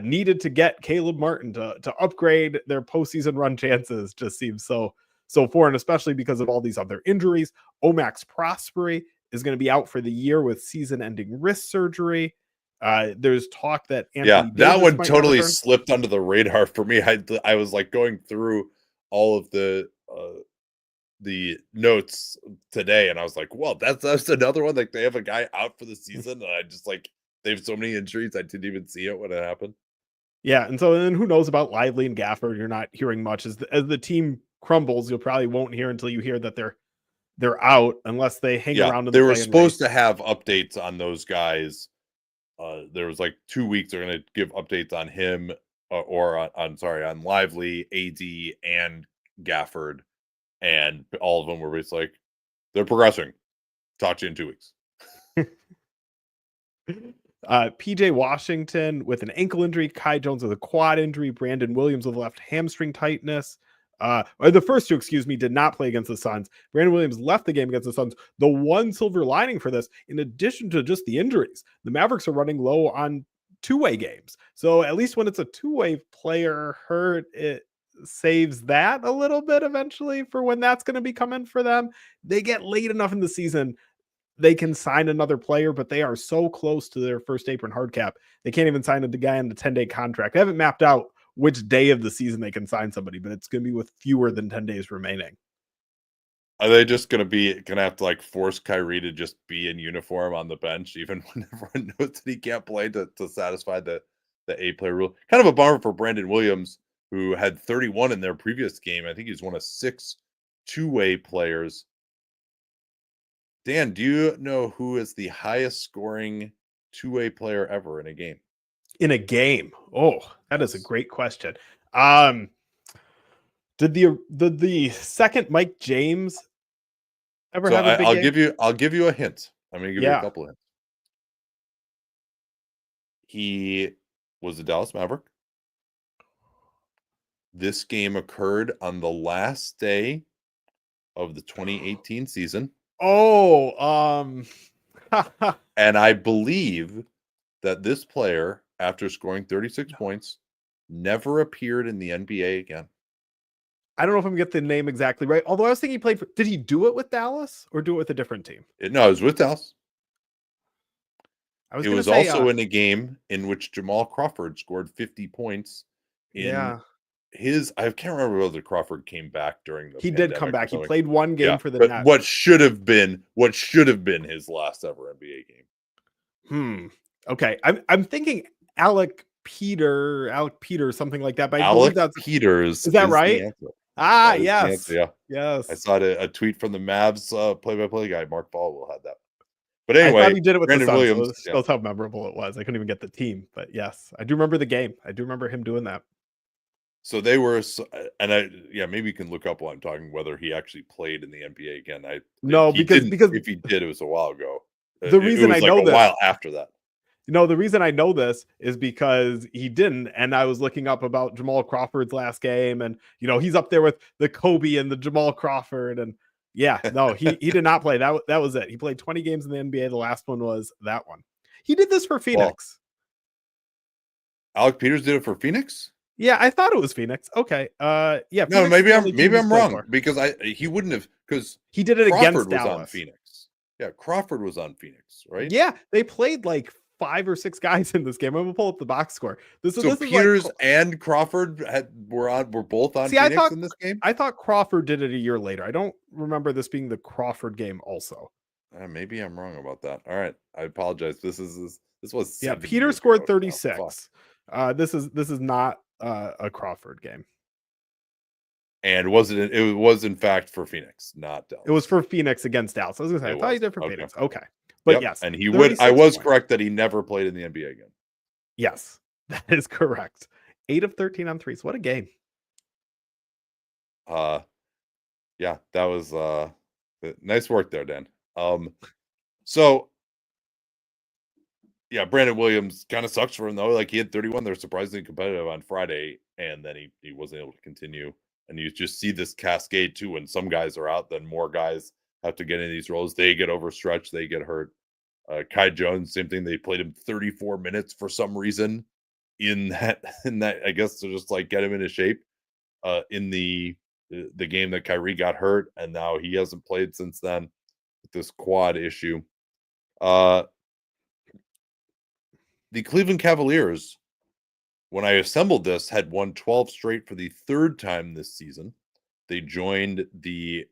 needed to get Caleb Martin to upgrade their postseason run chances just seems so foreign, especially because of all these other injuries. Omax Prosperi is going to be out for the year with season-ending wrist surgery. There's talk that Anthony that Davis one totally slipped under the radar for me. I was like going through all of the notes today, and I was like, well, that's another one. Like, they have a guy out for the season, and I just like, they have so many injuries, I didn't even see it when it happened. Yeah, and so then who knows about Lively and Gafford? You're not hearing much as the team crumbles. You probably won't hear until you hear that they're out, unless they hang around. They were supposed to have updates on those guys. There was like 2 weeks they're going to give updates on him, on Lively, AD, and Gafford, and all of them were just like, they're progressing. Talk to you in 2 weeks. PJ Washington with an ankle injury, Kai Jones with a quad injury, Brandon Williams with left hamstring tightness. Or the first 2, excuse me, did not play against the Suns. Brandon Williams left the game against the Suns. The one silver lining for this, in addition to just the injuries, the Mavericks are running low on two-way games. So at least when it's a two-way player hurt, it saves that a little bit eventually for when that's going to be coming for them. They get late enough in the season, they can sign another player, but they are so close to their first apron hard cap. They can't even sign a guy on the 10-day contract. They haven't mapped out which day of the season they can sign somebody, but it's going to be with fewer than 10 days remaining. Are they just going to have to like force Kyrie to just be in uniform on the bench, even when everyone knows that he can't play, to satisfy the 8-player rule? Kind of a bummer for Brandon Williams, who had 31 in their previous game. I think he's one of 6 two-way players. Dan, do you know who is the highest scoring two-way player ever in a game? In a game? Oh, that is a great question. Did the second Mike James ever have a big game? I'll give you a hint. I'm going to give you a couple of hints. He was a Dallas Maverick. This game occurred on the last day of the 2018 season. And I believe that this player, after scoring 36 points, never appeared in the NBA again. I don't know if I'm going to get the name exactly right. Although I was thinking did he do it with Dallas or do it with a different team? No, it was with Dallas. It was also in a game in which Jamal Crawford scored 50 points. I can't remember whether Crawford came back during the. He did come back. He played one game for the Nets. What should have been his last ever NBA game. Okay, I'm thinking Alec Peters, something like that. But Alec Peters, is that right? Yes. Yeah. Yes. I saw a tweet from the Mavs play-by-play guy, Mark Baldwin, had that. But I thought anyway, he did it with Brandon the Suns, so Williams, it shows how memorable it was. I couldn't even get the team, but yes, I do remember the game. I do remember him doing that. so they were, and maybe you can look up while I'm talking whether he actually played in the NBA again. No, He because didn't. If he did, it was a while ago. the It reason I was like know a this, while after that. the reason I know this is because he didn't, and I was looking up about Jamal Crawford's last game, and he's up there with the Kobe and the Jamal Crawford, and yeah, no, he did not play. That was it. He played 20 games in the NBA. The last one was that one. He did this for Well, Phoenix. Alec Peters did it for Phoenix. Yeah, I thought it was Phoenix. Okay. Yeah. No, Phoenix is the only team maybe he's I'm played wrong for. because he wouldn't have, because He did it Crawford against was on Dallas. Phoenix. Yeah, Crawford was on Phoenix, right? Yeah, they played like 5 or 6 guys in this game. I'm gonna pull up the box score. This So is Peters like, and Crawford were both on see, Phoenix in this game. I thought Crawford did it a year later. I don't remember this being the Crawford game also. Maybe I'm wrong about that. All right, I apologize. This was Yeah, 7 Peter years scored ago. 36. This is not a Crawford game. And it was in fact for Phoenix, not Dallas. It was for Phoenix against Dallas. I was gonna say, I thought he did for Phoenix. Okay. But yes, and he would. I 36 was points. correct that he never played in the NBA again. Yes, that is correct. 8 of 13 on threes. What a game. Yeah, that was nice work there, Dan. So yeah, Brandon Williams kind of sucks for him though. Like he had 31. They're surprisingly competitive on Friday, and then he wasn't able to continue. And you just see this cascade too. When some guys are out, then more guys have to get in these roles. They get overstretched. They get hurt. Kai Jones, same thing. They played him 34 minutes for some reason in that. I guess to just like get him into shape. In the game that Kyrie got hurt, and now he hasn't played since then with this quad issue. The Cleveland Cavaliers, when I assembled this, had won 12 straight for the 3rd time this season. They joined the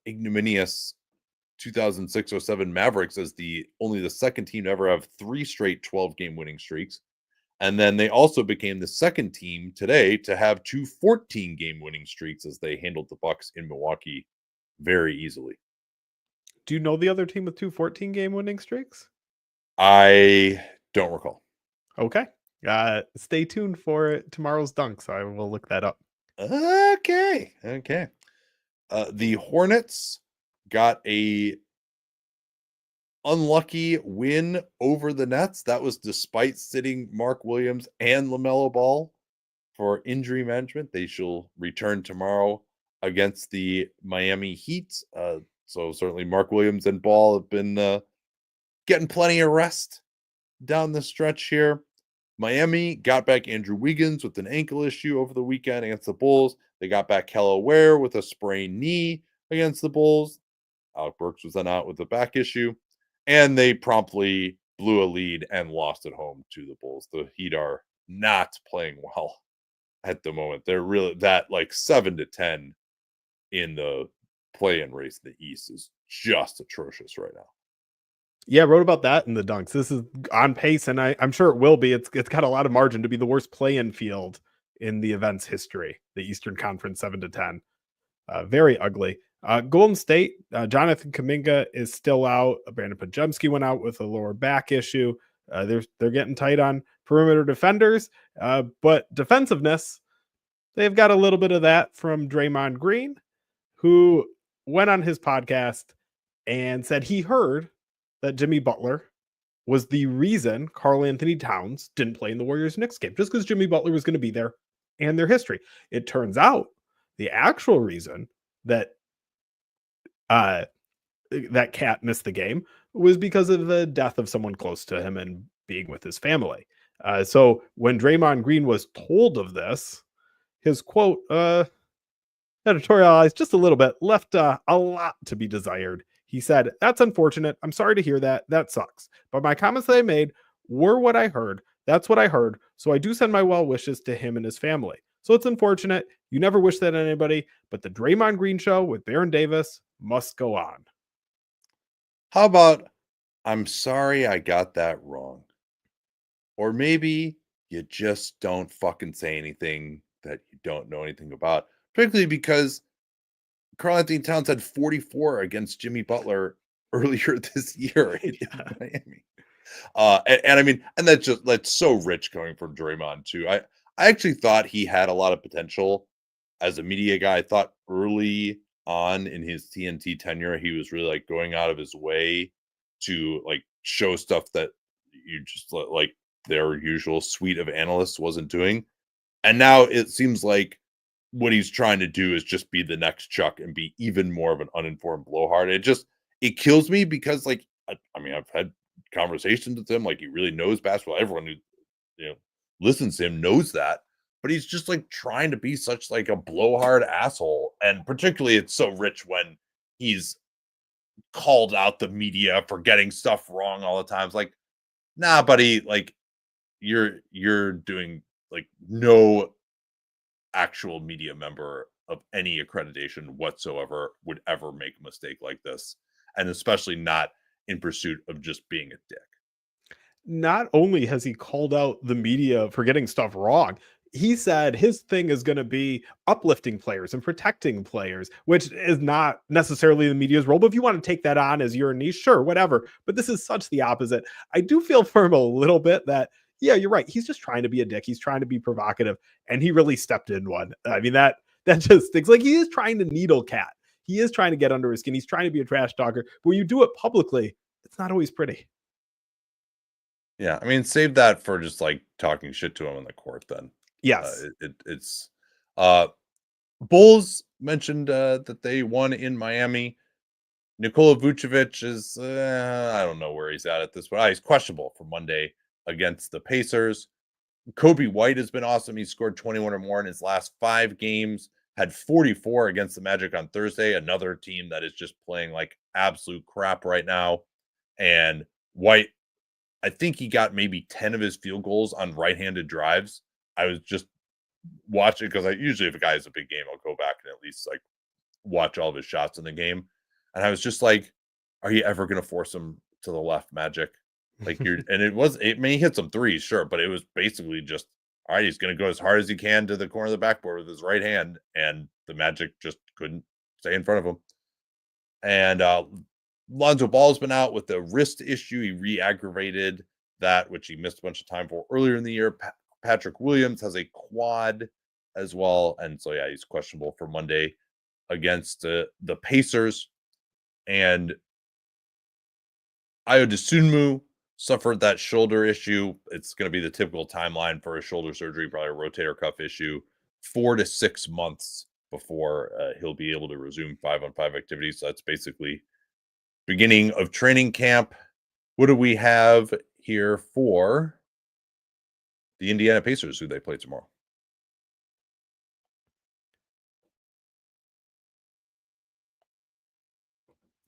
ignominious 2006-07 Mavericks as only the 2nd team to ever have 3 straight 12-game winning streaks. And then they also became the 2nd team today to have 2 14-game winning streaks as they handled the Bucks in Milwaukee very easily. Do you know the other team with 2 14-game winning streaks? I don't recall. Okay. Stay tuned for tomorrow's Dunks. I will look that up. Okay. The Hornets got a unlucky win over the Nets. That was despite sitting Mark Williams and LaMelo Ball for injury management. They shall return tomorrow against the Miami Heat. So certainly Mark Williams and Ball have been getting plenty of rest down the stretch here. Miami got back Andrew Wiggins with an ankle issue over the weekend against the Bulls. They got back Kelly Ware with a sprained knee against the Bulls. Alec Burks was then out with a back issue. And they promptly blew a lead and lost at home to the Bulls. The Heat are not playing well at the moment. They're really that like 7-10 in the play-in race in the East is just atrocious right now. Yeah, I wrote about that in the Dunks. This is on pace, and I'm sure it will be. It's got a lot of margin to be the worst play-in field in the event's history. The Eastern Conference 7-10, very ugly. Golden State, Jonathan Kuminga is still out. Brandon Podziemski went out with a lower back issue. They're getting tight on perimeter defenders, but defensiveness, they've got a little bit of that from Draymond Green, who went on his podcast and said he heard that Jimmy Butler was the reason Karl Anthony Towns didn't play in the Warriors-Knicks game, just because Jimmy Butler was going to be there and their history. It turns out the actual reason that that Cat missed the game was because of the death of someone close to him and being with his family. So when Draymond Green was told of this, his quote, editorialized just a little bit, left a lot to be desired. He said, "That's unfortunate. I'm sorry to hear that. That sucks. But my comments that I made were what I heard. That's what I heard. So I do send my well wishes to him and his family. So it's unfortunate. You never wish that on anybody, but the Draymond Green show with Baron Davis must go on." How about, "I'm sorry I got that wrong." Or maybe you just don't fucking say anything that you don't know anything about, particularly because Karl Anthony Towns had 44 against Jimmy Butler earlier this year in Yeah. Miami. And I mean, and that's so rich coming from Draymond too. I actually thought he had a lot of potential as a media guy. I thought early on in his TNT tenure, he was really like going out of his way to like show stuff that you just like their usual suite of analysts wasn't doing. And now it seems like what he's trying to do is just be the next Chuck and be even more of an uninformed blowhard. It kills me because like I mean I've had conversations with him, like he really knows basketball. Everyone who listens to him knows that, but he's just like trying to be such like a blowhard asshole. And particularly it's so rich when he's called out the media for getting stuff wrong all the time. It's like, nah, buddy, like you're doing like no actual media member of any accreditation whatsoever would ever make a mistake like this, and especially not in pursuit of just being a dick. Not only has he called out the media for getting stuff wrong, he said his thing is going to be uplifting players and protecting players, which is not necessarily the media's role. But if you want to take that on as your niche, sure, whatever. But this is such the opposite. I do feel for him a little bit that, yeah, you're right. He's just trying to be a dick. He's trying to be provocative, and he really stepped in one. I mean, that just thinks like he is trying to needle cat. He is trying to get under his skin. He's trying to be a trash talker. But when you do it publicly, it's not always pretty. Yeah, I mean, save that for just like talking shit to him on the court. Then Yes. it's Bulls mentioned that they won in Miami. Nikola Vucevic is I don't know where he's at this point. He's questionable for Monday against the Pacers. Kobe White has been awesome. He scored 21 or more in his last 5 games, had 44 against the Magic on Thursday, another team that is just playing like absolute crap right now. And White, I think he got maybe 10 of his field goals on right-handed drives. I was just watching because I usually, if a guy has a big game, I'll go back and at least like watch all of his shots in the game. And I was just like, are you ever going to force him to the left, Magic? Like and I mean, he hit some threes, sure, but it was basically just, all right, he's going to go as hard as he can to the corner of the backboard with his right hand. And the Magic just couldn't stay in front of him. And Lonzo Ball's been out with a wrist issue. He re-aggravated that, which he missed a bunch of time for earlier in the year. Patrick Williams has a quad as well. And so, yeah, he's questionable for Monday against the Pacers. And Ayo Dosunmu suffered that shoulder issue. It's going to be the typical timeline for a shoulder surgery, probably a rotator cuff issue, 4 to 6 months before he'll be able to resume 5-on-5 activities. So that's basically beginning of training camp. What do we have here for the Indiana Pacers, who they play tomorrow?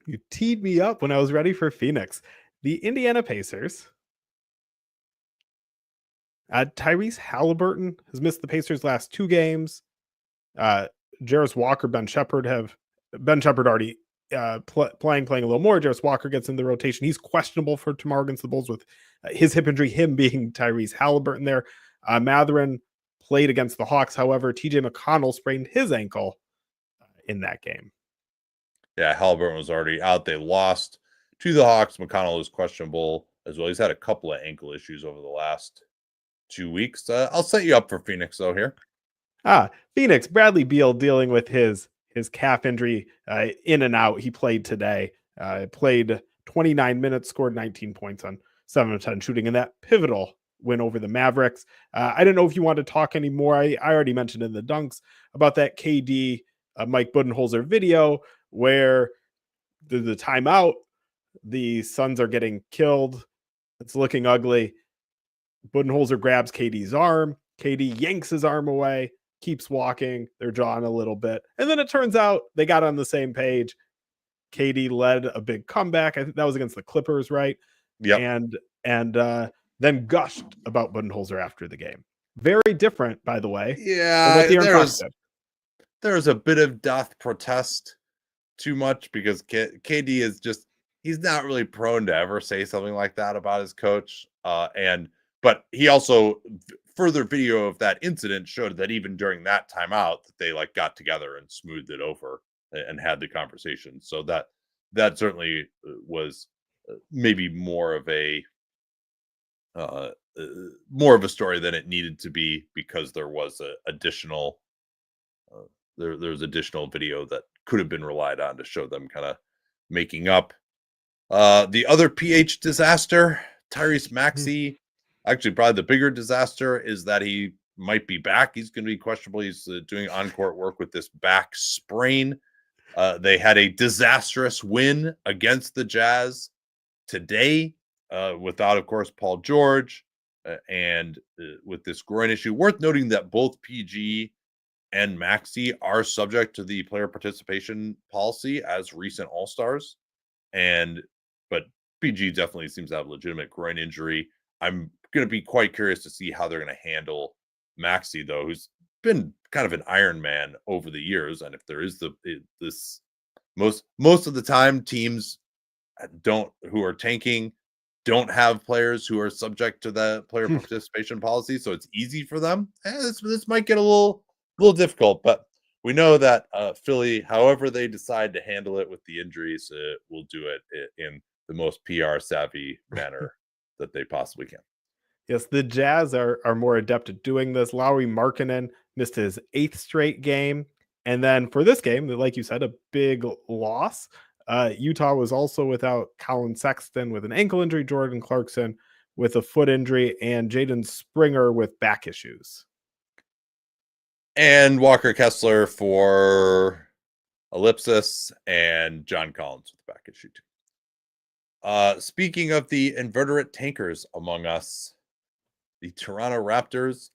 You teed me up when I was ready for Phoenix. The Indiana Pacers. Tyrese Halliburton has missed the Pacers' last 2 games. Jarris Walker, Ben Shepherd already playing a little more. Jarris Walker gets in the rotation. He's questionable for tomorrow against the Bulls with his hip injury, him being Tyrese Halliburton there. Mathurin played against the Hawks. However, TJ McConnell sprained his ankle in that game. Yeah, Halliburton was already out. They lost to the Hawks. McConnell is questionable as well. He's had a couple of ankle issues over the last 2 weeks. I'll set you up for Phoenix, though, here. Phoenix, Bradley Beal dealing with his calf injury in and out. He played today. Played 29 minutes, scored 19 points on 7 of 10 shooting in that pivotal win over the Mavericks. I don't know if you want to talk anymore. I already mentioned in the dunks about that KD Mike Budenholzer video where the timeout, the Suns are getting killed. It's looking ugly. Budenholzer grabs KD's arm. KD yanks his arm away, keeps walking. They're jawing a little bit. And then it turns out they got on the same page. KD led a big comeback. I think that was against the Clippers, right? Yeah. And then gushed about Budenholzer after the game. Very different, by the way. Yeah, What the there's a bit of doth protest too much because KD is just, he's not really prone to ever say something like that about his coach. But he also, further video of that incident showed that even during that timeout, that they like got together and smoothed it over and had the conversation. So that certainly was maybe more of a story than it needed to be, because there was a additional there's additional video that could have been relied on to show them kind of making up. The other PH disaster, Tyrese Maxey, actually probably the bigger disaster is that he might be back. He's going to be questionable. He's doing on-court work with this back sprain. They had a disastrous win against the Jazz today, without, of course, Paul George, and with this groin issue. Worth noting that both PG and Maxey are subject to the player participation policy as recent All-Stars. But PG definitely seems to have a legitimate groin injury. I'm going to be quite curious to see how they're going to handle Maxey, though, who's been kind of an Iron Man over the years. And if there is this most of the time, teams who are tanking don't have players who are subject to the player participation policy, so it's easy for them. This might get a little difficult, but we know that Philly, however they decide to handle it with the injuries, will do it in the most PR savvy manner that they possibly can. Yes, the Jazz are more adept at doing this. Lauri Markkanen missed his 8th straight game. And then for this game, like you said, a big loss. Utah was also without Colin Sexton with an ankle injury, Jordan Clarkson with a foot injury, and Jaden Springer with back issues. And Walker Kessler for ellipsis, and John Collins with back issue too. Speaking of the invertebrate tankers among us, the Toronto Raptors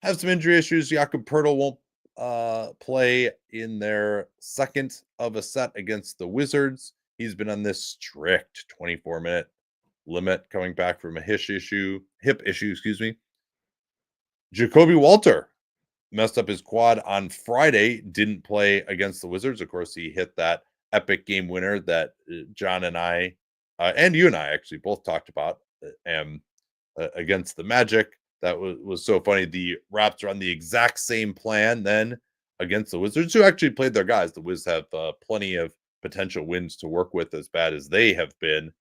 have some injury issues. Jakob Poeltl won't play in their second of a set against the Wizards. He's been on this strict 24-minute limit coming back from a hip issue, Jacoby Walter messed up his quad on Friday, didn't play against the Wizards. Of course, he hit that epic game winner that John and I, and you and I actually both talked about, against the Magic. That was so funny. The Raps are on the exact same plan then against the Wizards, who actually played their guys. The Wiz have plenty of potential wins to work with, as bad as they have been.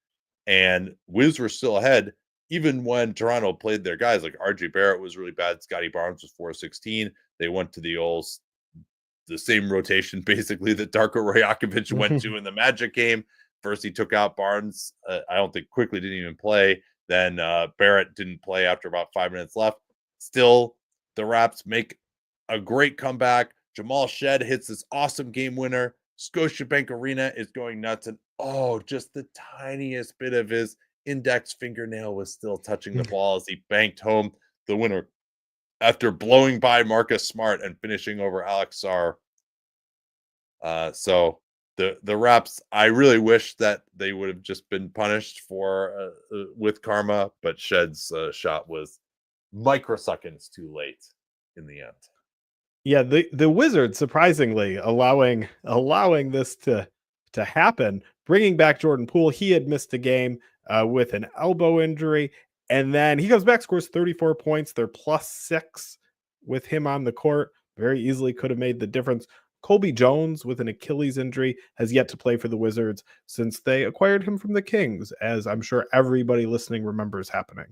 And Wiz were still ahead, even when Toronto played their guys. Like RJ Barrett was really bad. Scotty Barnes was 4-16. They went to the same rotation, basically, that Darko Rajakovic went to in the Magic game. First, he took out Barnes. I don't think quickly didn't even play. Then Barrett didn't play after about 5 minutes left. Still, the Raps make a great comeback. Jamal Shed hits this awesome game winner. Scotiabank Arena is going nuts. And just the tiniest bit of his index fingernail was still touching the ball as he banked home the winner after blowing by Marcus Smart and finishing over Alex Sarr. So the Raps, I really wish that they would have just been punished for with karma, but Shed's shot was microseconds too late in the end. Yeah, the Wizards surprisingly allowing this to happen, bringing back Jordan Poole. He had missed a game with an elbow injury, and then he comes back, scores 34 points. They're +6 with him on the court. Very easily could have made the difference. Colby Jones with an Achilles injury has yet to play for the Wizards since they acquired him from the Kings, as I'm sure everybody listening remembers happening.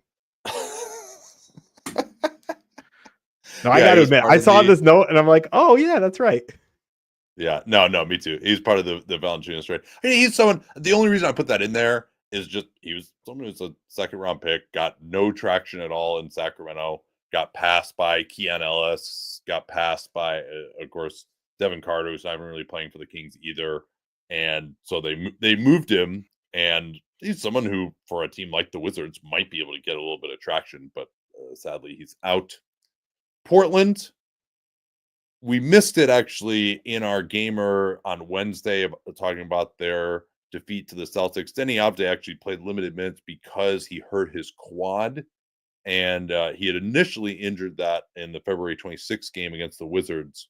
No, I got to admit, I saw this note and I'm like, oh yeah, that's right. Yeah, no, me too. He's part of the Valanciunas trade. I mean, he's someone. The only reason I put that in there is just he was someone who's a second-round pick, got no traction at all in Sacramento, got passed by Keon Ellis, got passed by, of course, Devin Carter, who's not even really playing for the Kings either. And so they moved him, and he's someone who, for a team like the Wizards, might be able to get a little bit of traction, but sadly he's out. Portland, we missed it actually in our gamer on Wednesday, talking about their defeat to the Celtics. Denny Avdija actually played limited minutes because he hurt his quad, and he had initially injured that in the February 26th game against the Wizards.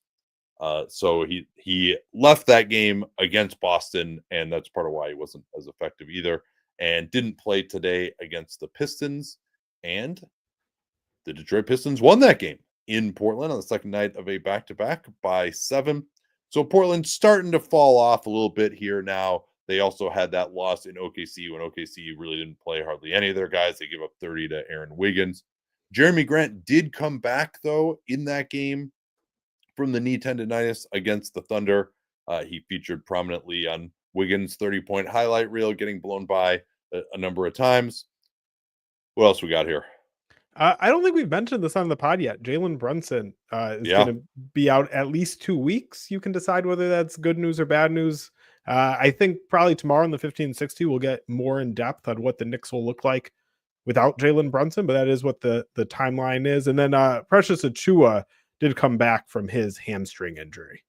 So he left that game against Boston, and that's part of why he wasn't as effective either, and didn't play today against the Pistons. And the Detroit Pistons won that game in Portland on the second night of a back-to-back by 7. So Portland's starting to fall off a little bit here now. They also had that loss in OKC when OKC really didn't play hardly any of their guys. They give up 30 to Aaron Wiggins. Jeremy Grant did come back, though, in that game from the knee tendonitis against the Thunder. He featured prominently on Wiggins' 30-point highlight reel, getting blown by a number of times. What else we got here? I don't think we've mentioned this on the pod yet. Jalen Brunson is Yeah. going to be out at least 2 weeks. You can decide whether that's good news or bad news. I think probably tomorrow in the 1560 we'll get more in depth on what the Knicks will look like without Jalen Brunson, but that is what the timeline is. And then Precious Achua did come back from his hamstring injury.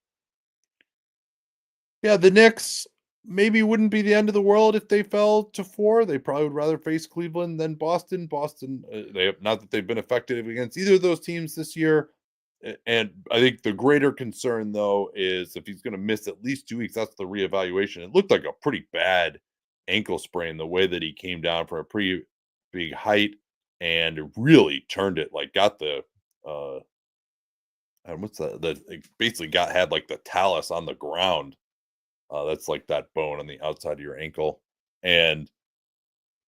Yeah, the Knicks maybe wouldn't be the end of the world if they fell to 4. They probably would rather face Cleveland than Boston. Boston, they have not that they've been effective against either of those teams this year. And I think the greater concern, though, is if he's going to miss at least 2 weeks, that's the reevaluation. It looked like a pretty bad ankle sprain the way that he came down from a pretty big height and really turned it, like got the what's that? Basically had like the talus on the ground. That's like that bone on the outside of your ankle, and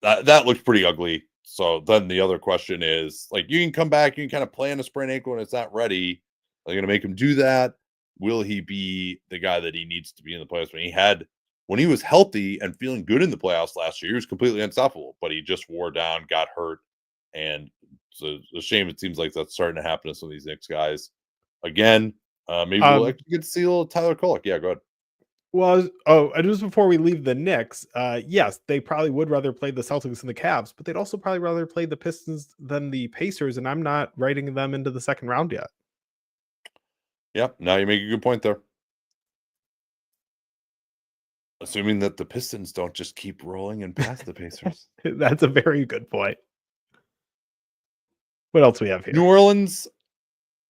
that looks pretty ugly. So then the other question is, like, you can come back, you can kind of play on a sprained ankle when it's not ready. Are they going to make him do that? Will he be the guy that he needs to be in the playoffs? When he was healthy and feeling good in the playoffs last year, he was completely unstoppable, but he just wore down, got hurt, and it's a shame. It seems like that's starting to happen to some of these Knicks guys again. Maybe we'll actually get to see a little Tyler Kolek. Yeah, go ahead. Well, and just before we leave the Knicks, yes, they probably would rather play the Celtics and the Cavs, but they'd also probably rather play the Pistons than the Pacers, and I'm not writing them into the second round yet. Yep. Now you make a good point there. Assuming that the Pistons don't just keep rolling and pass the Pacers. That's a very good point. What else we have here? New Orleans,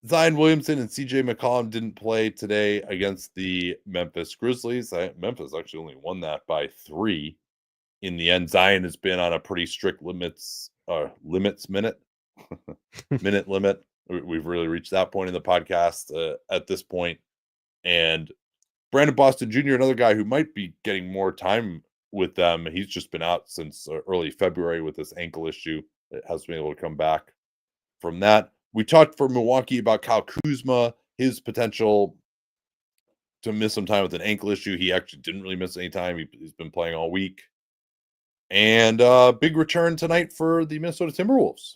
Zion Williamson and CJ McCollum didn't play today against the Memphis Grizzlies. Memphis actually only won that by 3. In the end, Zion has been on a pretty strict limits minute limit. We've really reached that point in the podcast at this point. And Brandon Boston Jr., another guy who might be getting more time with them. He's just been out since early February with this ankle issue. It hasn't been able to come back from that. We talked for Milwaukee about Kyle Kuzma, his potential to miss some time with an ankle issue. He actually didn't really miss any time. He's been playing all week. And big return tonight for the Minnesota Timberwolves.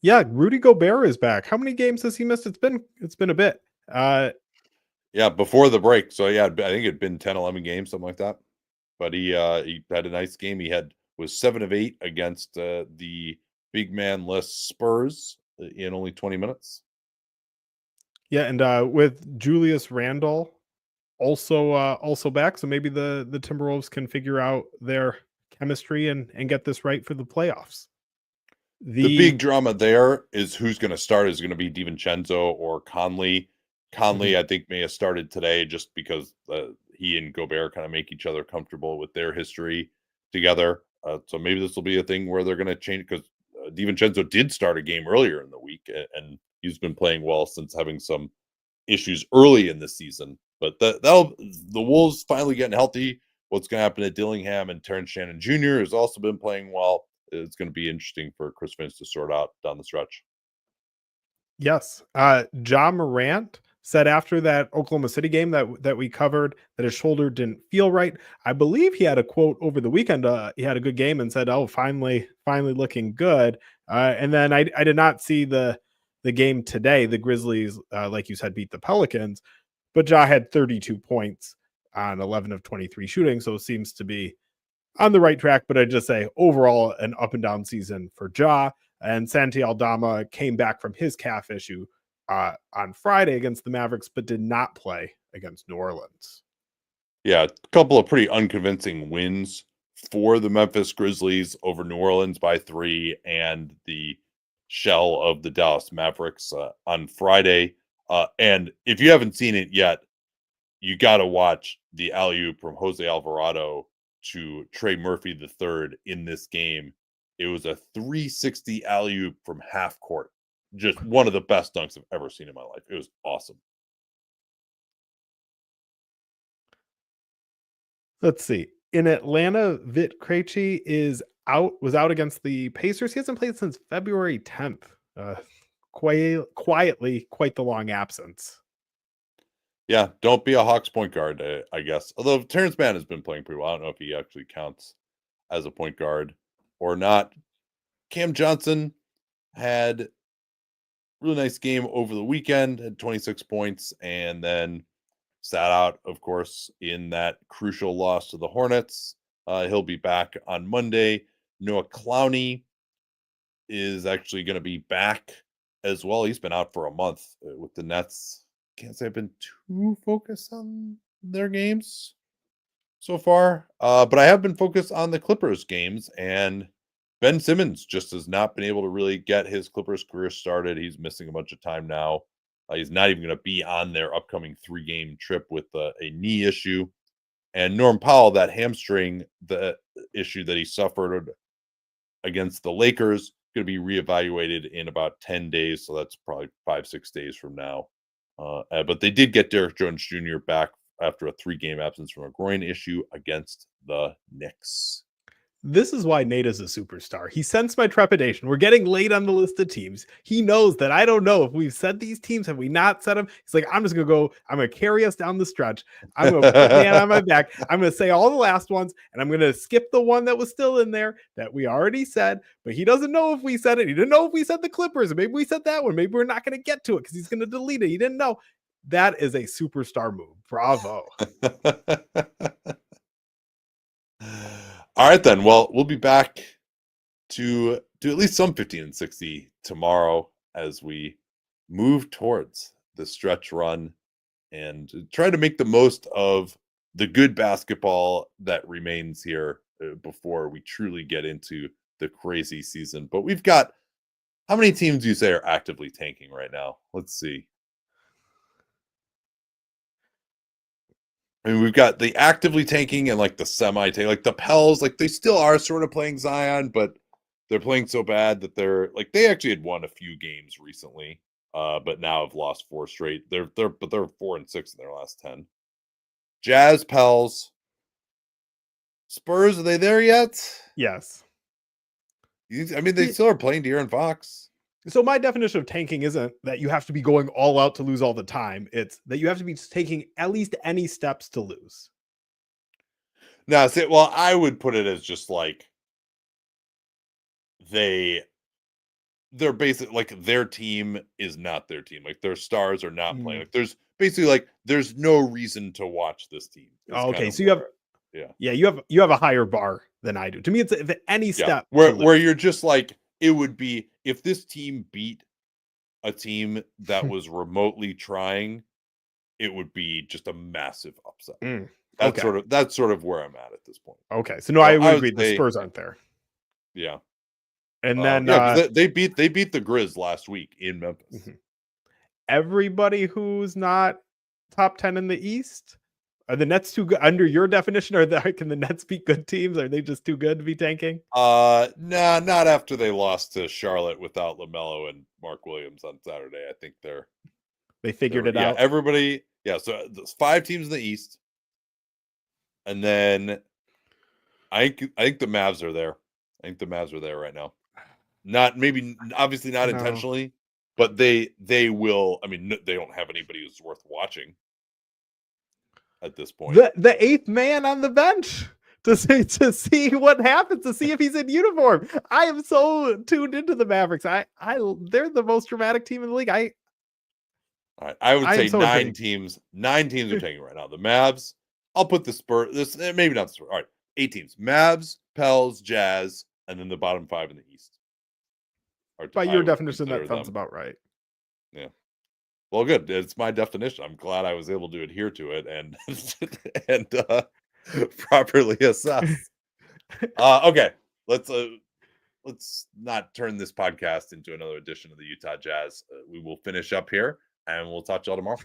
Yeah, Rudy Gobert is back. How many games has he missed? It's been a bit. Yeah, before the break. So yeah, I think it'd been 10, 11 games, something like that. But he had a nice game. He was 7 of 8 against the big man-less Spurs in only 20 minutes. Yeah, and with Julius Randle also back, so maybe the Timberwolves can figure out their chemistry and get this right for the playoffs. The big drama there is who's going to start. Is going to be DiVincenzo or Conley. Conley, I think, may have started today just because he and Gobert kind of make each other comfortable with their history together. So maybe this will be a thing where they're going to change, because DiVincenzo did start a game earlier in the week, and he's been playing well since having some issues early in the season. But the Wolves finally getting healthy. What's going to happen to Dillingham and Terrence Shannon Jr. has also been playing well. It's going to be interesting for Chris Finch to sort out down the stretch. Yes. Ja Morant said after that Oklahoma City game that we covered that his shoulder didn't feel right. I believe he had a quote over the weekend. He had a good game and said, "Oh, finally looking good." And then I did not see the game today. The Grizzlies, like you said, beat the Pelicans, but Ja had 32 points on 11 of 23 shooting, so it seems to be on the right track. But I just say overall an up and down season for Ja. And Santi Aldama came back from his calf issue on Friday against the Mavericks, but did not play against New Orleans. Yeah, a couple of pretty unconvincing wins for the Memphis Grizzlies over New Orleans by 3 and the shell of the Dallas Mavericks on Friday. And if you haven't seen it yet, you got to watch the alley-oop from Jose Alvarado to Trey Murphy III in this game. It was a 360 alley-oop from half court. Just one of the best dunks I've ever seen in my life. It was awesome. Let's see. In Atlanta, Vit Krejci was out against the Pacers. He hasn't played since February 10th. Quietly, quite the long absence. Yeah, don't be a Hawks point guard, I guess. Although Terrence Mann has been playing pretty well. I don't know if he actually counts as a point guard or not. Cam Johnson had a really nice game over the weekend, had 26 points, and then sat out, of course, in that crucial loss to the Hornets. He'll be back on Monday. Noah Clowney is actually going to be back as well. He's been out for a month with the Nets. Can't say I've been too focused on their games so far, but I have been focused on the Clippers games, and Ben Simmons just has not been able to really get his Clippers career started. He's missing a bunch of time now. He's not even going to be on their upcoming 3-game trip with a knee issue. And Norm Powell, that hamstring, the issue that he suffered against the Lakers, going to be reevaluated in about 10 days. So that's probably 5-6 days from now. But they did get Derek Jones Jr. back after a 3-game absence from a groin issue against the Knicks. This is why Nate is a superstar. He sensed my trepidation. We're getting late on the list of teams. He knows that I don't know if we've said these teams. Have we not said them? He's like, I'm just going to go. I'm going to carry us down the stretch. I'm going to put man on my back. I'm going to say all the last ones, and I'm going to skip the one that was still in there that we already said, but he doesn't know if we said it. He didn't know if we said the Clippers. Maybe we said that one. Maybe we're not going to get to it because he's going to delete it. He didn't know. That is a superstar move. Bravo. All right, then. Well, we'll be back to do at least some 15 and 60 tomorrow as we move towards the stretch run and try to make the most of the good basketball that remains here before we truly get into the crazy season. But we've got, how many teams do you say are actively tanking right now? Let's see. I mean, we've got the actively tanking and like the semi-tank, like the Pels, like they still are sort of playing Zion, but they're playing so bad that they're like, they actually had won a few games recently, but now have lost 4 straight. They're 4-6 in their last 10. Jazz, Pels, Spurs, are they there yet? Yes. I mean, they still are playing De'Aaron Fox. So my definition of tanking isn't that you have to be going all out to lose all the time. It's that you have to be taking at least any steps to lose. No, well, I would put it as just like they're basically like their team is not their team. Like their stars are not playing. Like there's basically like there's no reason to watch this team. Oh, okay, so you have you have a higher bar than I do. To me, it's any step where you're just like, it would be if this team beat a team that was remotely trying, it would be just a massive upset. That's sort of where I'm at this point. Okay, so no, I would agree. The Spurs aren't there. Yeah, and then they beat the Grizz last week in Memphis. Everybody who's not top 10 in the East. Are the Nets too good under your definition? Can the Nets beat good teams? Are they just too good to be tanking? Nah, not after they lost to Charlotte without LaMelo and Mark Williams on Saturday. I think they figured it out. Everybody, so there's 5 teams in the East, and then I think the Mavs are there. I think the Mavs are there right now. Obviously not intentionally, but they will. I mean, they don't have anybody who's worth watching at this point. The 8th man on the bench to see what happens, to see if he's in uniform. I am so tuned into the Mavericks. They're the most dramatic team in the league. I would say 9 teams. 9 teams are taking right now. The Mavs. I'll put the Spurs. Maybe not the Spurs. All right, 8 teams: Mavs, Pels, Jazz, and then the bottom 5 in the East. By your definition, that sounds about right. Yeah. Well, good. It's my definition. I'm glad I was able to adhere to it and properly assess. Okay, let's not turn this podcast into another edition of the Utah Jazz. We will finish up here, and we'll talk to y'all tomorrow.